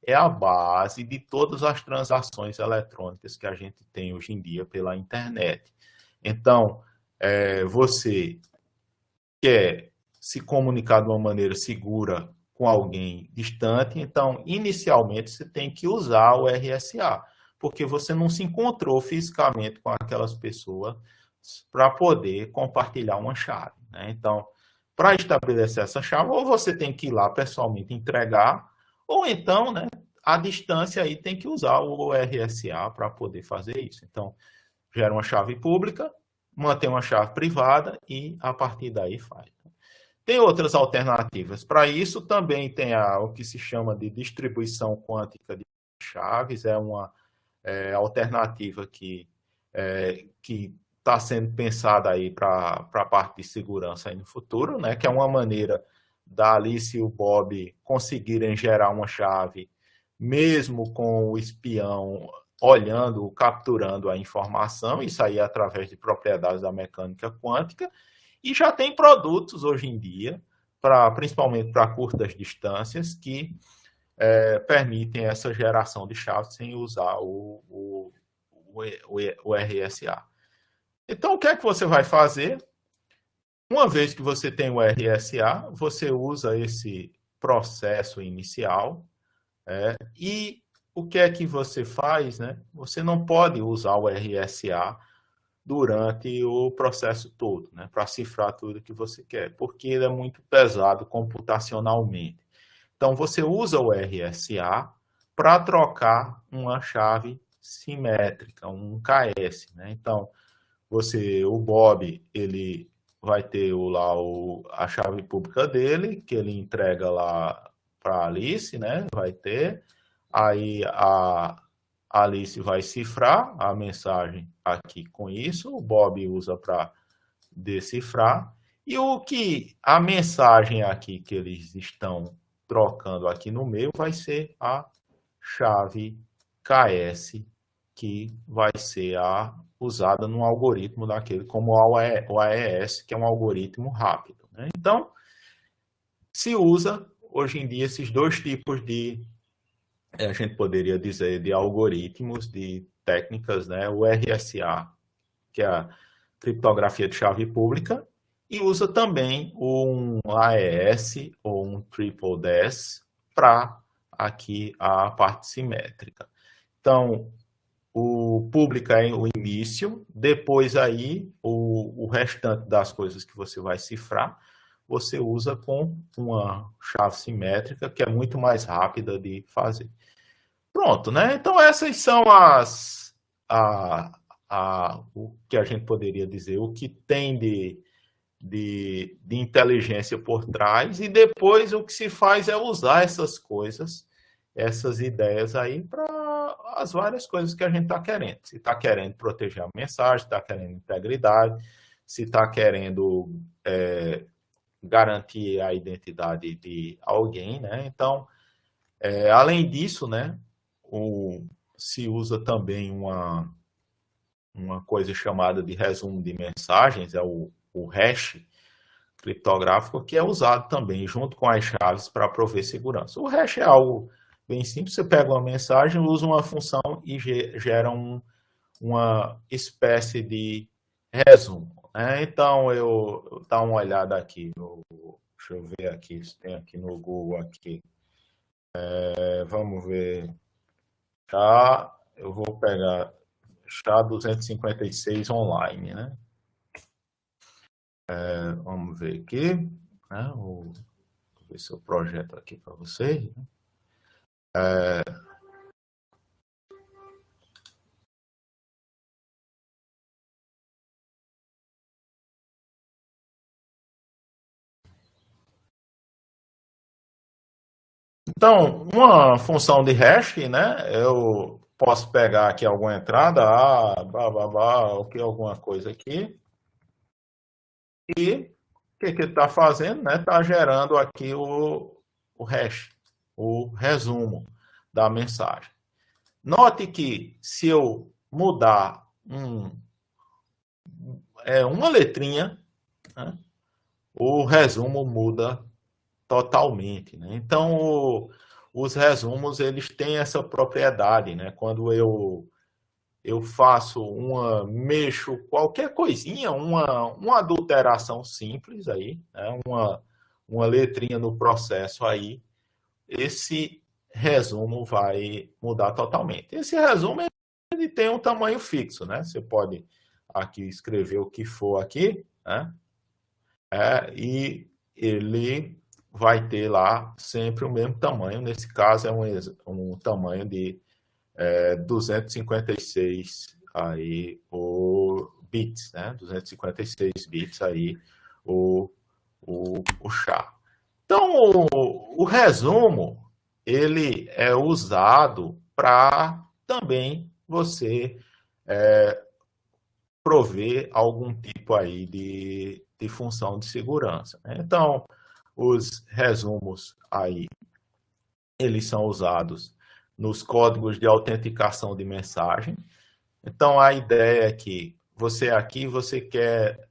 é a base de todas as transações eletrônicas que a gente tem hoje em dia pela internet. Então, você quer se comunicar de uma maneira segura com alguém distante, então, inicialmente, você tem que usar o RSA, porque você não se encontrou fisicamente com aquelas pessoas para poder compartilhar uma chave. Né? Então, para estabelecer essa chave, ou você tem que ir lá pessoalmente entregar, ou então, né, à distância aí tem que usar o RSA para poder fazer isso. Então, gera uma chave pública, mantém uma chave privada e a partir daí faz. Tem outras alternativas. Para isso também tem o que se chama de distribuição quântica de chaves, é uma alternativa que está sendo pensada aí para a parte de segurança aí no futuro, né? Que é uma maneira da Alice e o Bob conseguirem gerar uma chave, mesmo com o espião olhando, capturando a informação, isso aí através de propriedades da mecânica quântica, e já tem produtos hoje em dia, principalmente para curtas distâncias, que permitem essa geração de chaves sem usar o RSA. Então, o que é que você vai fazer? Uma vez que você tem o RSA, você usa esse processo inicial, e o que é que você faz, né? Você não pode usar o RSA durante o processo todo, né? Para cifrar tudo que você quer, porque ele é muito pesado computacionalmente. Então, você usa o RSA para trocar uma chave simétrica, um KS, né? Então, o Bob, ele vai ter a chave pública dele, que ele entrega lá para a Alice, né? Vai ter. Aí a Alice vai cifrar a mensagem aqui com isso, o Bob usa para decifrar. E a mensagem aqui que eles estão trocando aqui no meio vai ser a chave KS, que vai ser usada no algoritmo daquele, como o AES, que é um algoritmo rápido, né? Então, se usa hoje em dia esses dois tipos a gente poderia dizer, de algoritmos, de técnicas, né? O RSA, que é a criptografia de chave pública, e usa também um AES ou um Triple DES para aqui a parte simétrica. Então, o pública é o início, depois aí o restante das coisas que você vai cifrar, você usa com uma chave simétrica, que é muito mais rápida de fazer. Pronto, né? Então essas são o que a gente poderia dizer, o que tem de inteligência por trás, e depois o que se faz é usar essas coisas, essas ideias aí para as várias coisas que a gente está querendo. Se está querendo proteger a mensagem, se está querendo integridade, se está querendo garantir a identidade de alguém, né? Então, além disso, né, se usa também uma coisa chamada de resumo de mensagens, é o hash criptográfico, que é usado também junto com as chaves para prover segurança. O hash é algo bem simples, você pega uma mensagem, usa uma função e gera uma espécie de resumo, né? Então, eu dar uma olhada aqui, deixa eu ver aqui, se tem aqui no Google aqui. Vamos ver. Eu vou pegar SHA-256 online, né? Vamos ver aqui, né? Vou ver se eu projeto aqui para vocês. Então, uma função de hash, né? Eu posso pegar aqui alguma entrada, alguma coisa aqui. E o que ele está fazendo, né? Está gerando aqui o hash, o resumo da mensagem. Note que se eu mudar uma letrinha, né, o resumo muda totalmente, né? Então, os resumos, eles têm essa propriedade, né? Quando eu mexo qualquer coisinha, uma adulteração simples aí, né? uma letrinha no processo aí, esse resumo vai mudar totalmente. Esse resumo, ele tem um tamanho fixo, né? Você pode aqui escrever o que for aqui, né? E ele vai ter lá sempre o mesmo tamanho. Nesse caso, é um tamanho de 256 aí bits, né? 256 bits aí o SHA. Então, o resumo, ele é usado para também você prover algum tipo aí de função de segurança, né? Então, os resumos aí, eles são usados nos códigos de autenticação de mensagem. Então, a ideia é que você quer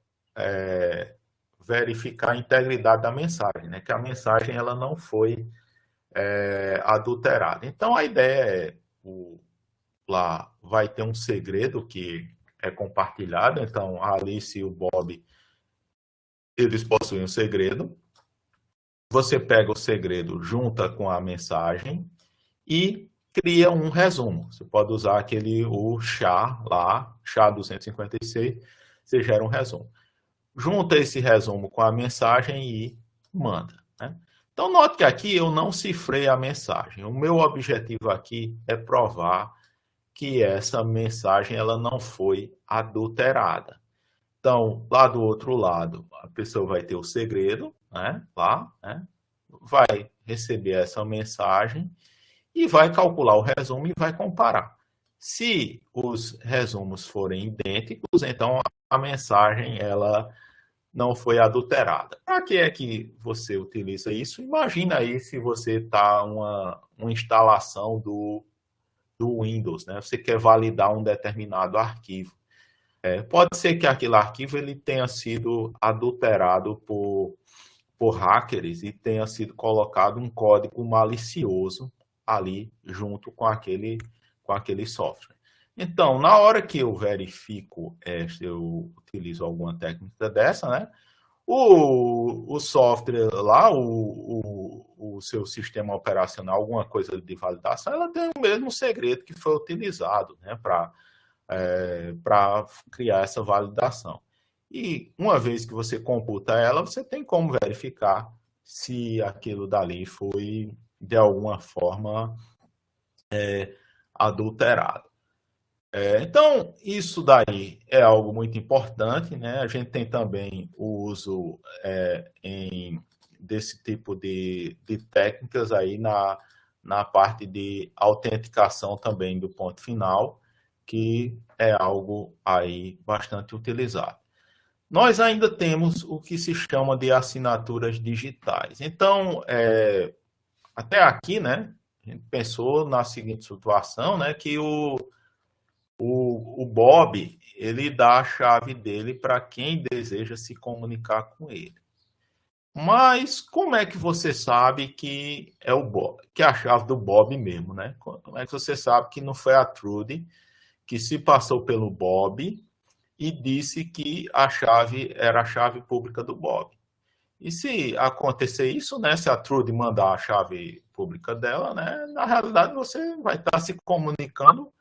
verificar a integridade da mensagem, né? Que a mensagem ela não foi adulterada. Então, a ideia lá vai ter um segredo que é compartilhado. Então, a Alice e o Bob, eles possuem um segredo. Você pega o segredo, junta com a mensagem e cria um resumo. Você pode usar o SHA lá, SHA-256, você gera um resumo. Junta esse resumo com a mensagem e manda, né? Então, note que aqui eu não cifrei a mensagem. O meu objetivo aqui é provar que essa mensagem ela não foi adulterada. Então, lá do outro lado, a pessoa vai ter o segredo, né? Lá, né? Vai receber essa mensagem e vai calcular o resumo e vai comparar. Se os resumos forem idênticos, então a mensagem ela não foi adulterada. Para que é que você utiliza isso? Imagina aí se você está uma instalação do Windows, né? Você quer validar um determinado arquivo. Pode ser que aquele arquivo ele tenha sido adulterado por hackers e tenha sido colocado um código malicioso ali junto com aquele software. Então, na hora que eu verifico, eu utilizo alguma técnica dessa, né? O software lá, o seu sistema operacional, alguma coisa de validação, ela tem o mesmo segredo que foi utilizado, né, para criar essa validação. E uma vez que você computa ela, você tem como verificar se aquilo dali foi, de alguma forma, adulterado. Então, isso daí é algo muito importante, né? A gente tem também o uso desse tipo de técnicas aí na parte de autenticação também do ponto final, que é algo aí bastante utilizado. Nós ainda temos o que se chama de assinaturas digitais. Então, até aqui, né, a gente pensou na seguinte situação, né, que o Bob, ele dá a chave dele para quem deseja se comunicar com ele. Mas como é que você sabe que é o Bob, que é a chave do Bob mesmo, né? Como é que você sabe que não foi a Trudy que se passou pelo Bob e disse que a chave era a chave pública do Bob? E se acontecer isso, né, se a Trudy mandar a chave pública dela, né, na realidade você vai estar se comunicando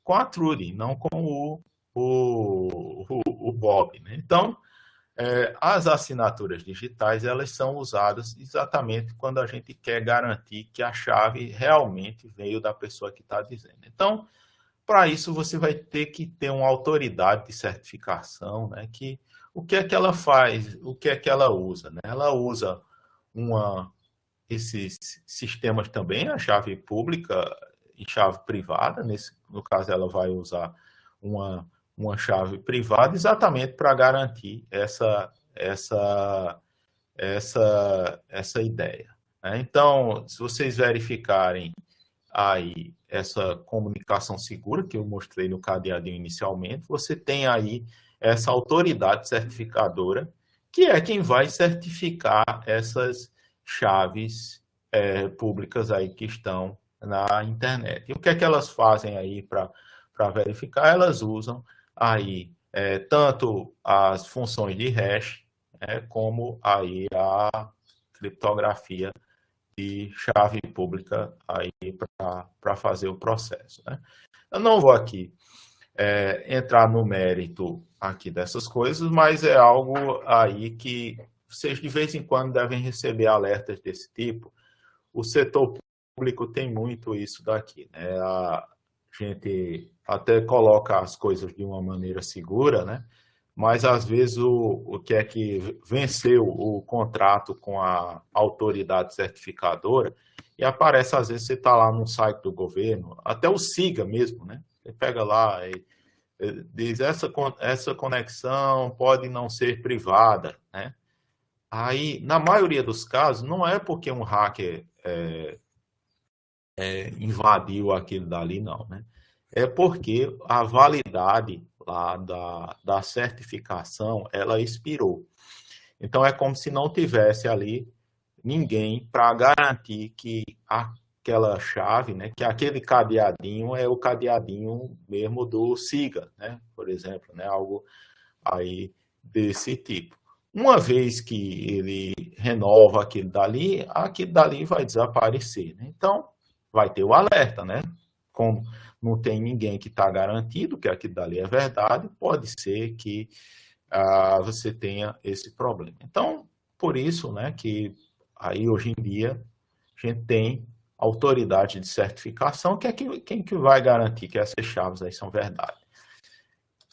com a Trudy, não com o Bob, né? Então, as assinaturas digitais, elas são usadas exatamente quando a gente quer garantir que a chave realmente veio da pessoa que está dizendo. Então, para isso, você vai ter que ter uma autoridade de certificação, né? Que o que é que ela faz, o que é que ela usa, né? Ela usa esses sistemas também, a chave pública e chave privada. No caso, ela vai usar uma chave privada exatamente para garantir essa ideia, né? Então, se vocês verificarem aí essa comunicação segura que eu mostrei no cadeadinho inicialmente, você tem aí essa autoridade certificadora, que é quem vai certificar essas chaves públicas aí que estão na internet. E o que é que elas fazem aí para verificar? Elas usam aí tanto as funções de hash, como aí a criptografia de chave pública aí para fazer o processo, né? Eu não vou aqui entrar no mérito aqui dessas coisas, mas é algo aí que vocês de vez em quando devem receber alertas desse tipo. O setor público tem muito isso daqui, né? A gente até coloca as coisas de uma maneira segura, né? Mas às vezes o que é que venceu o contrato com a autoridade certificadora e aparece, às vezes, você está lá no site do governo, até o SIGA mesmo, né? Você pega lá e diz essa conexão pode não ser privada, né? Aí, na maioria dos casos, não é porque um hacker invadiu aquilo dali, não, né? É porque a validade lá da certificação, ela expirou. Então, é como se não tivesse ali ninguém para garantir que aquela chave, né, que aquele cadeadinho é o cadeadinho mesmo do SIGA, né, por exemplo, né, algo aí desse tipo. Uma vez que ele renova aquilo dali vai desaparecer, né? Então, vai ter o alerta, né? Como não tem ninguém que está garantido que aquilo dali é verdade, pode ser que você tenha esse problema. Então, por isso, né, que aí hoje em dia a gente tem autoridade de certificação, que é quem que vai garantir que essas chaves aí são verdade.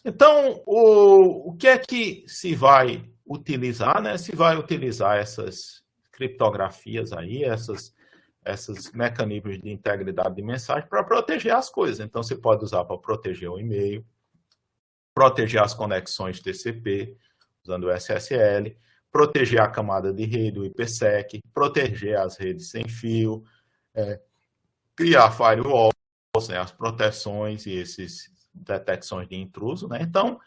Então, o que é que se vai utilizar, né? Se vai utilizar essas criptografias aí, esses mecanismos de integridade de mensagem para proteger as coisas. Então, você pode usar para proteger o e-mail, proteger as conexões TCP, usando o SSL, proteger a camada de rede, o IPsec, proteger as redes sem fio, criar firewalls, né, as proteções e esses detecções de intruso, né? Então,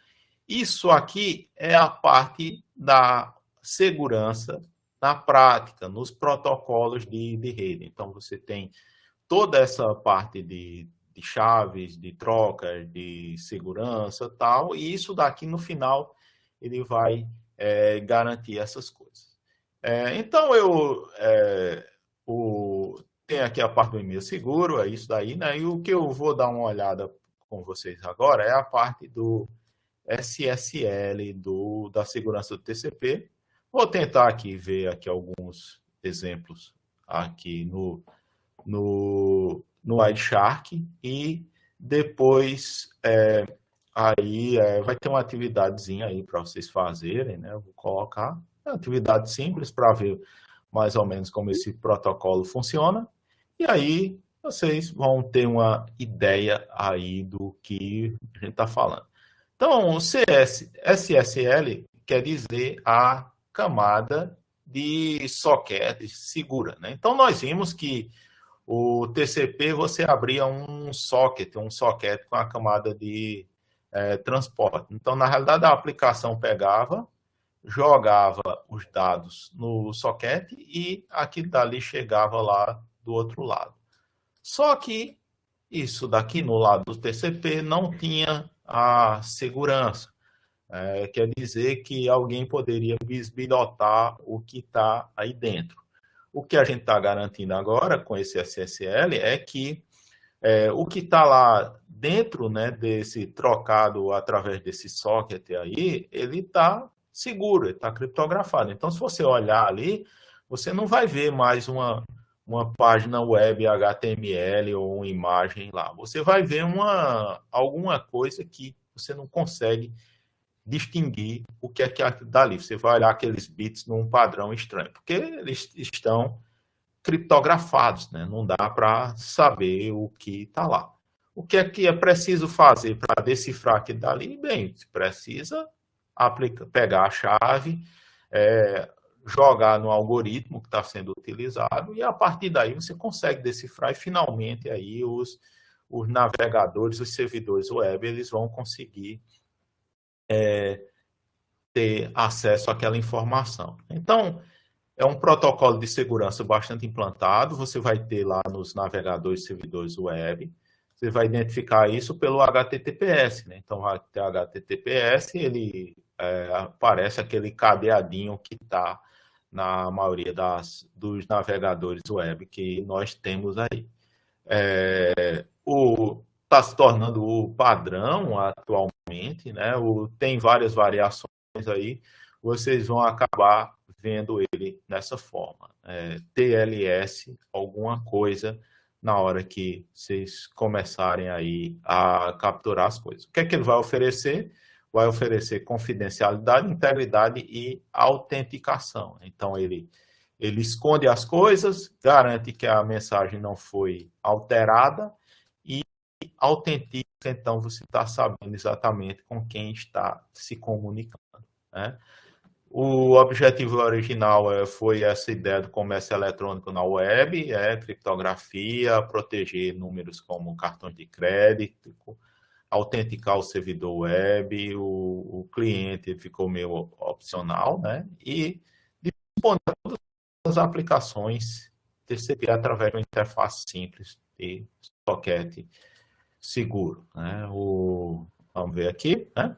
isso aqui é a parte da segurança na prática, nos protocolos de rede. Então, você tem toda essa parte de chaves, de trocas, de segurança tal, e isso daqui no final ele vai garantir essas coisas. Então, tenho aqui a parte do e-mail seguro, é isso daí, né? E o que eu vou dar uma olhada com vocês agora é a parte do SSL, da segurança do TCP. Vou tentar aqui ver aqui alguns exemplos aqui no Wireshark e depois vai ter uma atividadezinha aí para vocês fazerem, né? Eu vou colocar uma atividade simples para ver mais ou menos como esse protocolo funciona e aí vocês vão ter uma ideia aí do que a gente está falando. Então, o SSL quer dizer a camada de socket segura, né? Então, nós vimos que o TCP, você abria um socket com a camada de transporte. Então, na realidade, a aplicação pegava, jogava os dados no socket e aquilo dali chegava lá do outro lado. Só que isso daqui no lado do TCP não tinha a segurança. Quer dizer que alguém poderia bisbilhotar o que está aí dentro. O que a gente está garantindo agora com esse SSL é que o que está lá dentro, né, desse trocado através desse socket aí, ele está seguro, ele está criptografado. Então, se você olhar ali, você não vai ver mais uma página web HTML ou uma imagem lá. Você vai ver alguma coisa que você não consegue distinguir o que é dali. Você vai olhar aqueles bits num padrão estranho, porque eles estão criptografados, né? Não dá para saber o que está lá. O que é preciso fazer para decifrar aquilo dali? Bem, precisa pegar a chave, jogar no algoritmo que está sendo utilizado e a partir daí você consegue decifrar e finalmente aí os navegadores, os servidores web, eles vão conseguir ter acesso àquela informação. Então, é um protocolo de segurança bastante implantado, você vai ter lá nos navegadores e servidores web, você vai identificar isso pelo HTTPS, né? Então, vai ter HTTPS, ele aparece aquele cadeadinho que está na maioria dos navegadores web que nós temos aí. Está se tornando o padrão atualmente, né? Tem várias variações aí, vocês vão acabar vendo ele dessa forma. TLS, alguma coisa, na hora que vocês começarem aí a capturar as coisas. O que é que ele vai oferecer? Vai oferecer confidencialidade, integridade e autenticação. Então, ele esconde as coisas, garante que a mensagem não foi alterada e autentica, então você está sabendo exatamente com quem está se comunicando, né? O objetivo original foi essa ideia do comércio eletrônico na web, criptografia, proteger números como cartões de crédito, autenticar o servidor web, o cliente ficou meio opcional, né? E disponibilizar todas as aplicações TCP através de uma interface simples de socket seguro, né? Vamos ver aqui, né?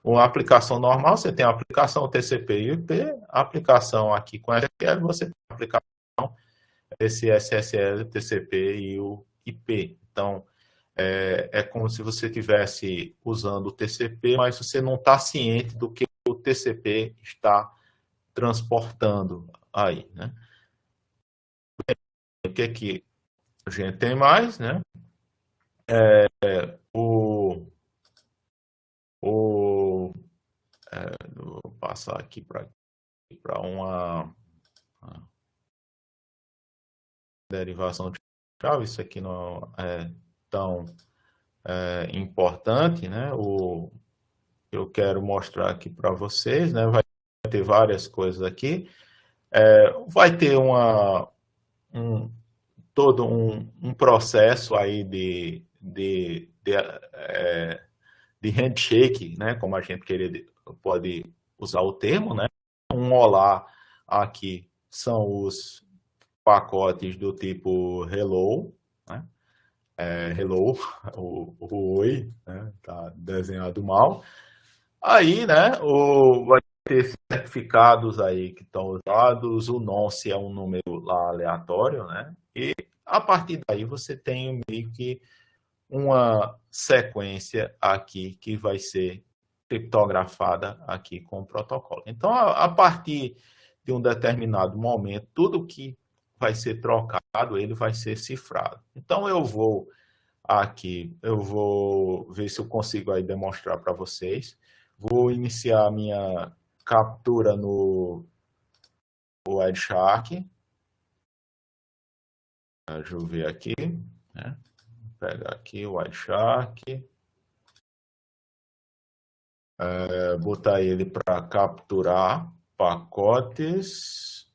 uma aplicação normal, você tem a aplicação TCP e IP, a aplicação aqui com SSL, você tem a aplicação esse SSL, TCP e o IP. Então, é como se você estivesse usando o TCP, mas você não está ciente do que o TCP está transportando aí, né? O que a gente tem mais, né? Vou passar aqui para uma derivação de chave. Isso aqui não é tão importante, né? Eu quero mostrar aqui para vocês, né? Vai ter várias coisas aqui. Vai ter todo um processo aí de handshake, né? Como a gente pode usar o termo, né? Um olá aqui são os pacotes do tipo hello, né? Hello, o oi, né? Tá desenhado mal. Aí, né? Vai ter certificados aí que estão usados, o nonce é um número lá aleatório, né? E a partir daí você tem meio que uma sequência aqui que vai ser criptografada aqui com o protocolo. Então, a partir de um determinado momento, tudo que vai ser trocado, ele vai ser cifrado. Então, eu vou ver se eu consigo aí demonstrar para vocês. Vou iniciar a minha captura no Wireshark. Deixa eu ver aqui, né? Vou pegar aqui o Wireshark. Botar ele para capturar pacotes.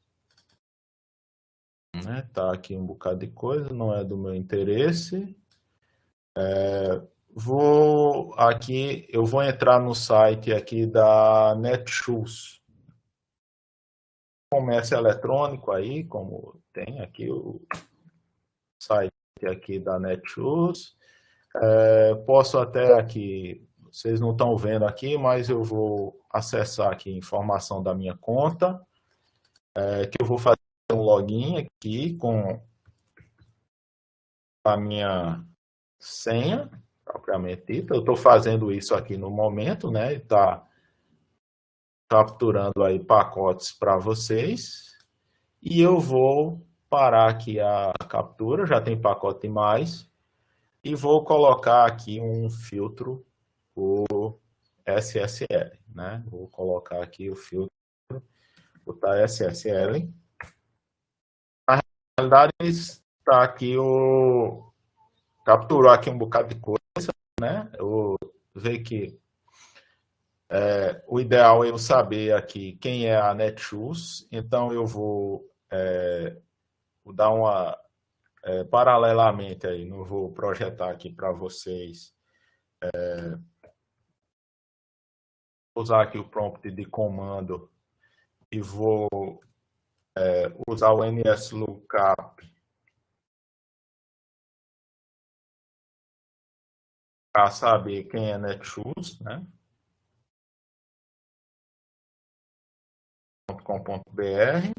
Né? Tá aqui um bocado de coisa, não é do meu interesse. Eu vou entrar no site aqui da Netshoes. Comércio eletrônico aí, como tem aqui o site aqui da Netshoes. Posso até aqui, vocês não estão vendo aqui, mas eu vou acessar aqui a informação da minha conta, que eu vou fazer um login aqui com a minha senha, propriamente dita. Eu estou fazendo isso aqui no momento, né? Está capturando aí pacotes para vocês. E eu vou parar aqui a captura, já tem pacote mais, e vou colocar aqui um filtro por SSL, né? Vou colocar aqui o filtro, botar SSL. Na realidade, está aqui capturou aqui um bocado de coisa, né? Eu vejo que o ideal é eu saber aqui quem é a Netshoes, então eu vou dar uma paralelamente aí, não vou projetar aqui para vocês, usar aqui o prompt de comando e vou usar o NSLOOKUP para saber quem é Netshoes, né? .com.br.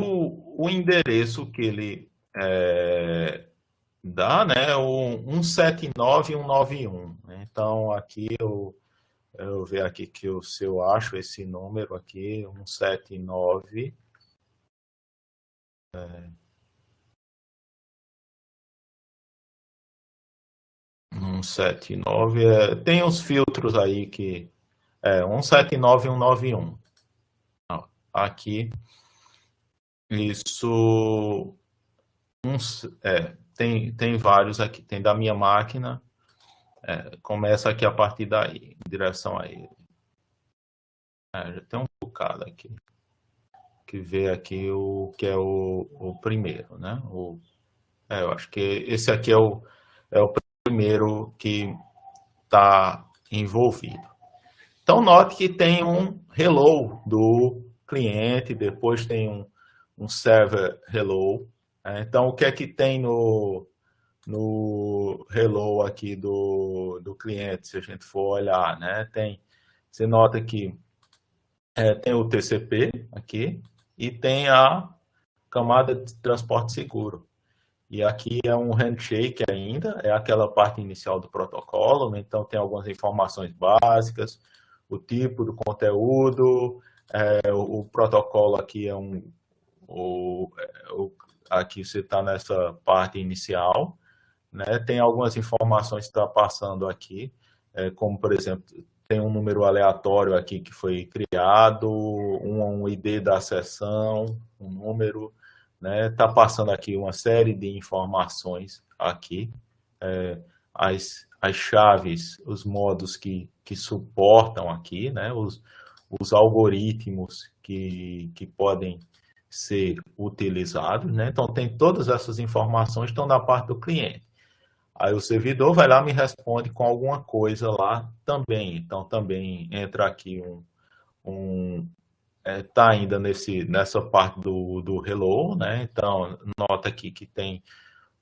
O endereço que ele dá, né, o 179.191. Então, aqui eu ver aqui se eu acho esse número aqui, 179. 179, tem os filtros aí que 179.191. Aqui, isso tem vários aqui, tem da minha máquina, começa aqui a partir daí, em direção a ele. Já tem um bocado aqui, que vê aqui o que é o primeiro, né? Eu acho que esse aqui é o primeiro que está envolvido. Então, note que tem um hello do cliente, depois tem um server hello. Então, o que é que tem no no hello aqui do cliente, se a gente for olhar, né? Você nota que tem o TCP aqui e tem a camada de transporte seguro. E aqui é um handshake ainda, é aquela parte inicial do protocolo, né? Então tem algumas informações básicas, o tipo do conteúdo, o protocolo aqui aqui você está nessa parte inicial, né? Tem algumas informações que está passando aqui, como por exemplo, tem um número aleatório aqui que foi criado, um ID da sessão, um número, né? Tá passando aqui uma série de informações aqui, as chaves, os modos que suportam aqui, né? Os algoritmos que podem ser utilizados, né? Então tem todas essas informações estão na parte do cliente. Aí o servidor vai lá e me responde com alguma coisa lá também. Então também entra aqui tá ainda nessa parte do hello, né? Então nota aqui que tem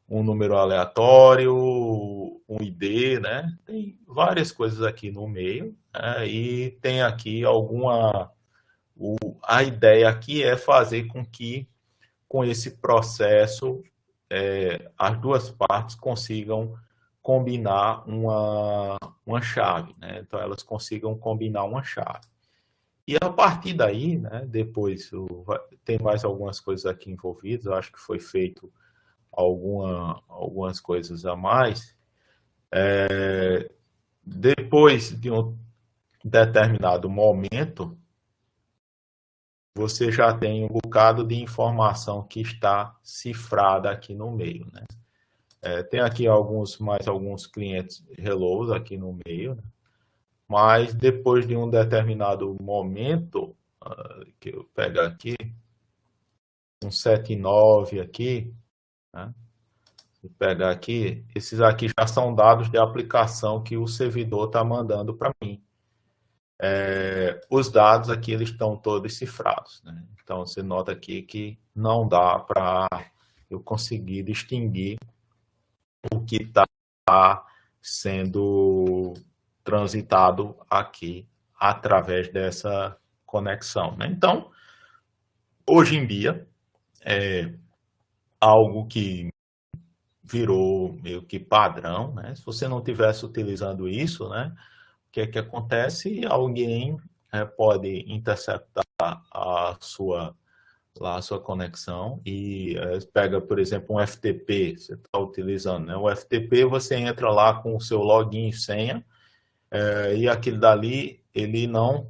um número aleatório, um ID, né? Tem várias coisas aqui no meio, né? E tem aqui a ideia aqui é fazer com que com esse processo as duas partes consigam combinar uma chave, né? Então elas consigam combinar uma chave. E a partir daí, né, depois tem mais algumas coisas aqui envolvidas, eu acho que foi feito algumas coisas a mais. Depois de um determinado momento, você já tem um bocado de informação que está cifrada aqui no meio, né? Tem aqui mais alguns clientes hellos aqui no meio, né? Mas depois de um determinado momento, que eu pego aqui, um 79 aqui, né? Se pegar aqui, esses aqui já são dados de aplicação que o servidor está mandando para mim. Os dados aqui eles estão todos cifrados, né? Então você nota aqui que não dá para eu conseguir distinguir o que está sendo transitado aqui através dessa conexão, né? Então, hoje em dia, é algo que virou meio que padrão, né? Se você não estivesse utilizando isso, né? O que é que acontece? Alguém pode interceptar a sua conexão e pega, por exemplo, um FTP, você está utilizando, né? O FTP, você entra lá com o seu login e senha, e aquele dali, ele não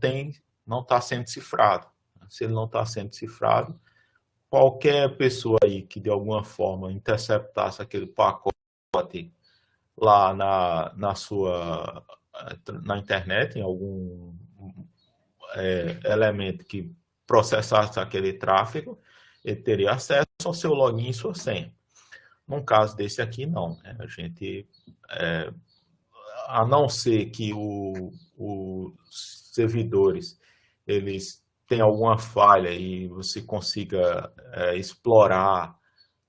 está sendo cifrado. Se ele não está sendo cifrado, qualquer pessoa aí que de alguma forma interceptasse aquele pacote lá na internet, em algum elemento que processasse aquele tráfego, ele teria acesso ao seu login e sua senha. Num caso desse aqui, não, né? A gente, a não ser que os servidores eles tenham alguma falha e você consiga explorar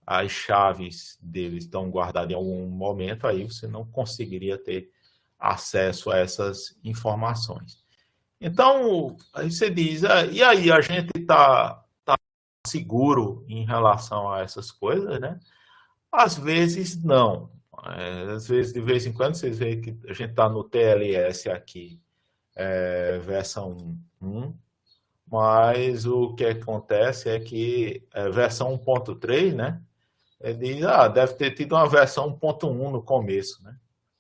as chaves deles estão guardadas em algum momento, aí você não conseguiria ter acesso a essas informações. Então, aí você diz, e aí a gente está seguro em relação a essas coisas, né? Às vezes não. Às vezes, de vez em quando, vocês veem que a gente está no TLS aqui, versão 1, mas o que acontece é que versão 1.3, né? Ele diz, deve ter tido uma versão 1.1 no começo, né?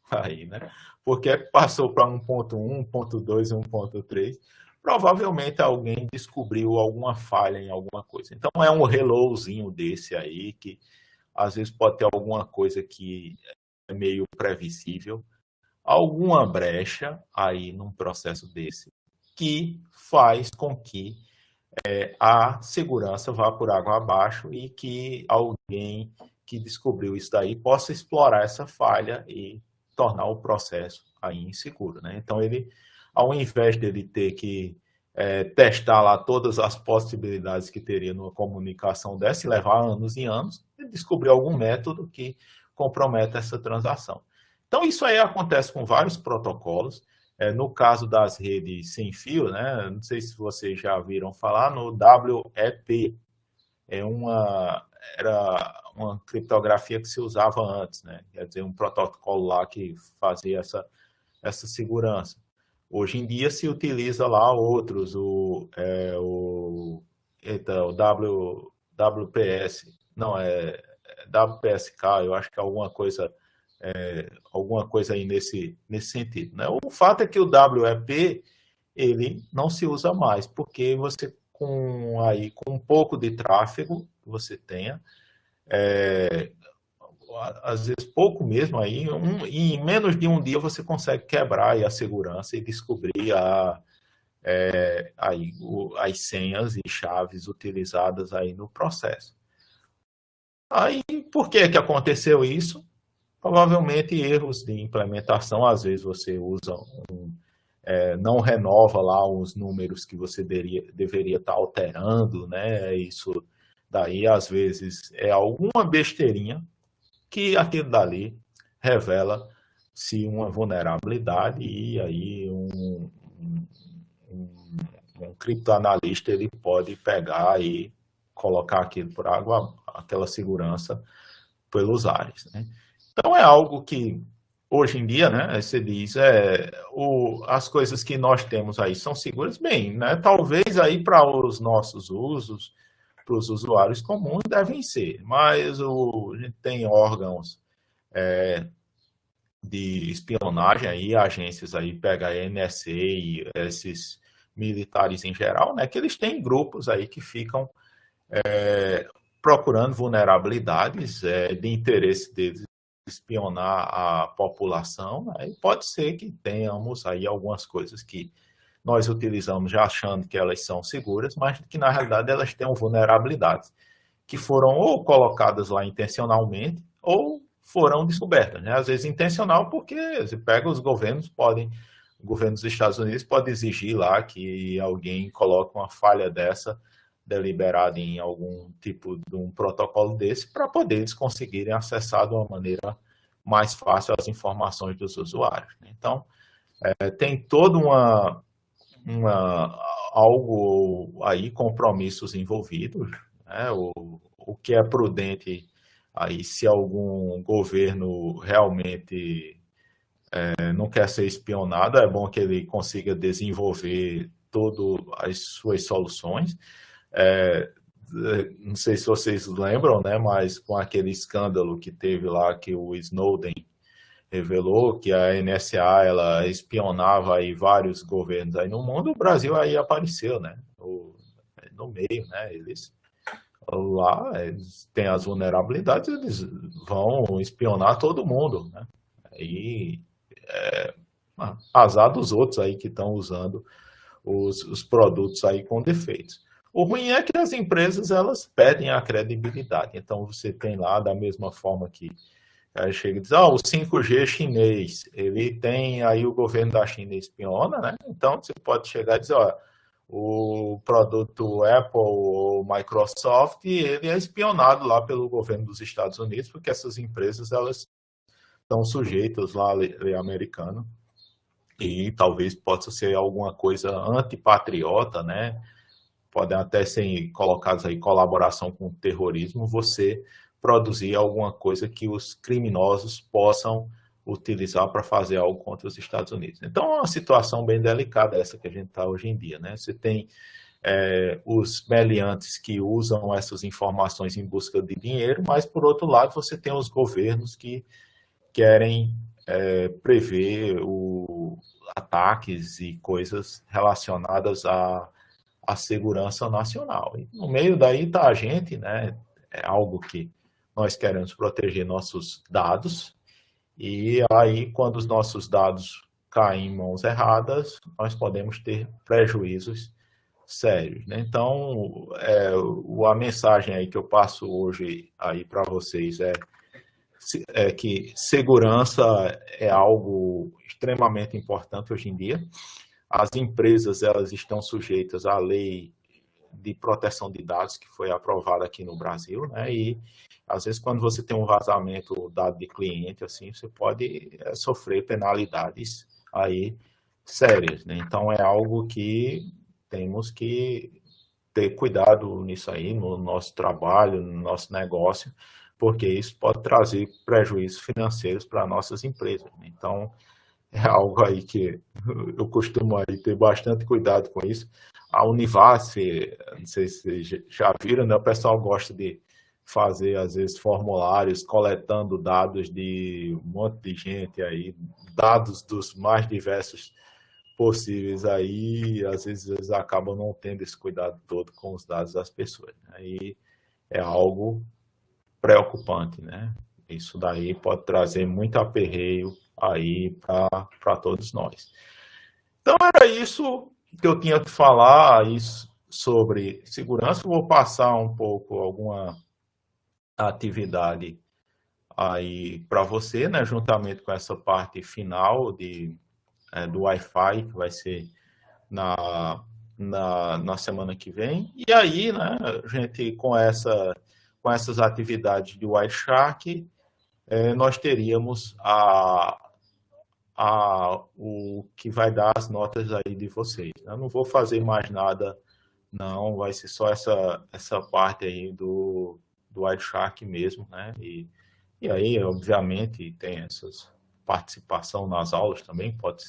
Aí, né? Porque passou para 1.1, 1.2 e 1.3. Provavelmente alguém descobriu alguma falha em alguma coisa. Então é um hellozinho desse aí, que às vezes pode ter alguma coisa que é meio previsível, alguma brecha aí num processo desse, que faz com que a segurança vá por água abaixo e que alguém que descobriu isso daí possa explorar essa falha e tornar o processo aí inseguro, né? Então, ele, ao invés dele ter que testar lá todas as possibilidades que teria numa comunicação dessa e levar anos e anos, ele descobriu algum método que comprometa essa transação. Então, isso aí acontece com vários protocolos. No caso das redes sem fio, né, não sei se vocês já viram falar no WEP. Era uma criptografia que se usava antes, né? Quer dizer, um protocolo lá que fazia essa segurança. Hoje em dia se utiliza lá outros, o WPS, não, WPSK, eu acho que é alguma coisa aí nesse sentido, né? O fato é que o WEP, ele não se usa mais, porque você com um pouco de tráfego que você tenha, às vezes pouco mesmo, aí, em menos de um dia você consegue quebrar aí a segurança e descobrir as senhas e chaves utilizadas aí no processo. Aí, por que aconteceu isso? Provavelmente erros de implementação, às vezes você usa não renova lá os números que você deveria estar alterando, né? Isso daí, às vezes, é alguma besteirinha que aquilo dali revela-se uma vulnerabilidade e aí um criptoanalista ele pode pegar e colocar aquilo por água, aquela segurança pelos ares, né? Então, é algo que hoje em dia, né, você diz, as coisas que nós temos aí são seguras, bem, né, talvez aí para os nossos usos, para os usuários comuns, devem ser, mas a gente tem órgãos de espionagem aí, agências aí, pega a NSA e esses militares em geral, né, que eles têm grupos aí que ficam procurando vulnerabilidades de interesse deles, espionar a população, né? E pode ser que tenhamos aí algumas coisas que nós utilizamos já achando que elas são seguras, mas que na realidade elas têm vulnerabilidades que foram ou colocadas lá intencionalmente ou foram descobertas, né? Às vezes intencional porque você pega os governos o governo dos Estados Unidos pode exigir lá que alguém coloque uma falha dessa deliberada em algum tipo de um protocolo desse para poder eles conseguirem acessar de uma maneira mais fácil as informações dos usuários. Então, tem todo algo aí, compromissos envolvidos, né? O que é prudente aí, se algum governo realmente não quer ser espionado, é bom que ele consiga desenvolver todas as suas soluções. Não sei se vocês lembram, né, mas com aquele escândalo que teve lá, que o Snowden revelou que a NSA ela espionava aí vários governos aí no mundo, o Brasil aí apareceu, né, no meio, né, eles têm as vulnerabilidades, eles vão espionar todo mundo, né, e azar dos outros aí que estão usando os produtos aí com defeitos. O ruim é que as empresas, elas perdem a credibilidade. Então, você tem lá, da mesma forma que chega e diz, o 5G chinês, ele tem, aí o governo da China espiona, né? Então, você pode chegar e dizer, o produto Apple ou Microsoft, ele é espionado lá pelo governo dos Estados Unidos, porque essas empresas, elas estão sujeitas lá à lei americana. E talvez possa ser alguma coisa antipatriota, né? Podem até ser colocados aí colaboração com o terrorismo, você produzir alguma coisa que os criminosos possam utilizar para fazer algo contra os Estados Unidos. Então, é uma situação bem delicada essa que a gente está hoje em dia, né? Você tem os meliantes que usam essas informações em busca de dinheiro, mas, por outro lado, você tem os governos que querem prever ataques e coisas relacionadas a segurança nacional. E no meio daí está a gente, né? É algo que nós queremos proteger nossos dados, e aí, quando os nossos dados caem em mãos erradas, nós podemos ter prejuízos sérios, né? Então, a mensagem aí que eu passo hoje aí para vocês é que segurança é algo extremamente importante hoje em dia. As empresas, elas estão sujeitas à lei de proteção de dados que foi aprovada aqui no Brasil, né? E às vezes quando você tem um vazamento dado de cliente, assim, você pode sofrer penalidades aí sérias, né? Então é algo que temos que ter cuidado nisso aí, no nosso trabalho, no nosso negócio, porque isso pode trazer prejuízos financeiros para nossas empresas. Então, é algo aí que eu costumo aí ter bastante cuidado com isso. A Univas, não sei se vocês já viram, né? O pessoal gosta de fazer, às vezes, formulários coletando dados de um monte de gente aí, dados dos mais diversos possíveis aí, às vezes eles acabam não tendo esse cuidado todo com os dados das pessoas. Aí é algo preocupante, né? Isso daí pode trazer muito aperreio aí para todos nós. Então era isso que eu tinha que falar isso sobre segurança. Vou passar um pouco alguma atividade aí para você, né? Juntamente com essa parte final do Wi-Fi, que vai ser na semana que vem. E aí, né, a gente, com essas atividades de Wireshark, nós teríamos o que vai dar as notas aí de vocês. Eu não vou fazer mais nada, não, vai ser só essa parte aí do Wireshark mesmo, né? E aí, obviamente, tem essas participação nas aulas também, pode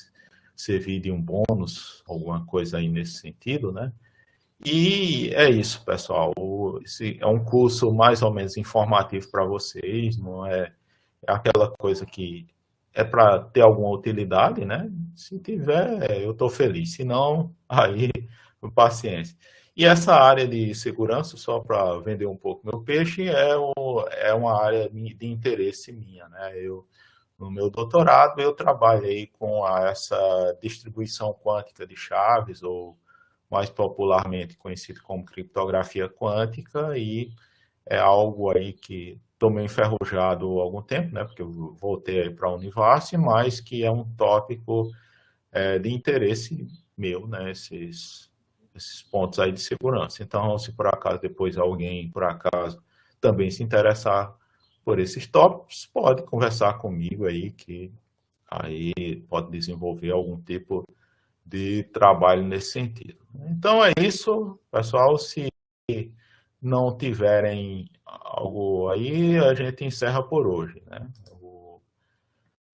servir de um bônus, alguma coisa aí nesse sentido, né? E é isso, pessoal. Esse é um curso mais ou menos informativo para vocês, não é aquela coisa que é para ter alguma utilidade, né? Se tiver, eu estou feliz. Se não, aí, paciência. E essa área de segurança, só para vender um pouco meu peixe, é uma área de interesse minha, né? No meu doutorado, eu trabalhei com essa distribuição quântica de chaves, ou mais popularmente conhecido como criptografia quântica, e é algo aí que estou meio enferrujado há algum tempo, né, porque eu voltei para a Univas, mas que é um tópico de interesse meu, né, esses pontos aí de segurança. Então, se por acaso depois alguém, por acaso, também se interessar por esses tópicos, pode conversar comigo aí, que aí pode desenvolver algum tipo de trabalho nesse sentido. Então é isso, pessoal. Se não tiverem algo aí, a gente encerra por hoje, né?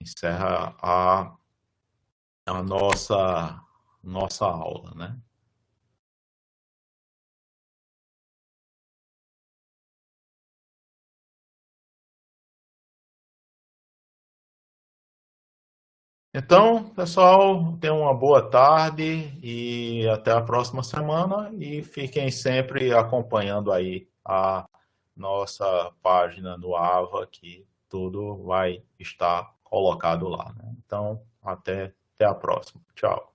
Encerra a nossa aula, né? Então, pessoal, tenham uma boa tarde e até a próxima semana, e fiquem sempre acompanhando aí a nossa página no AVA, que tudo vai estar colocado lá, né? Então, até a próxima. Tchau.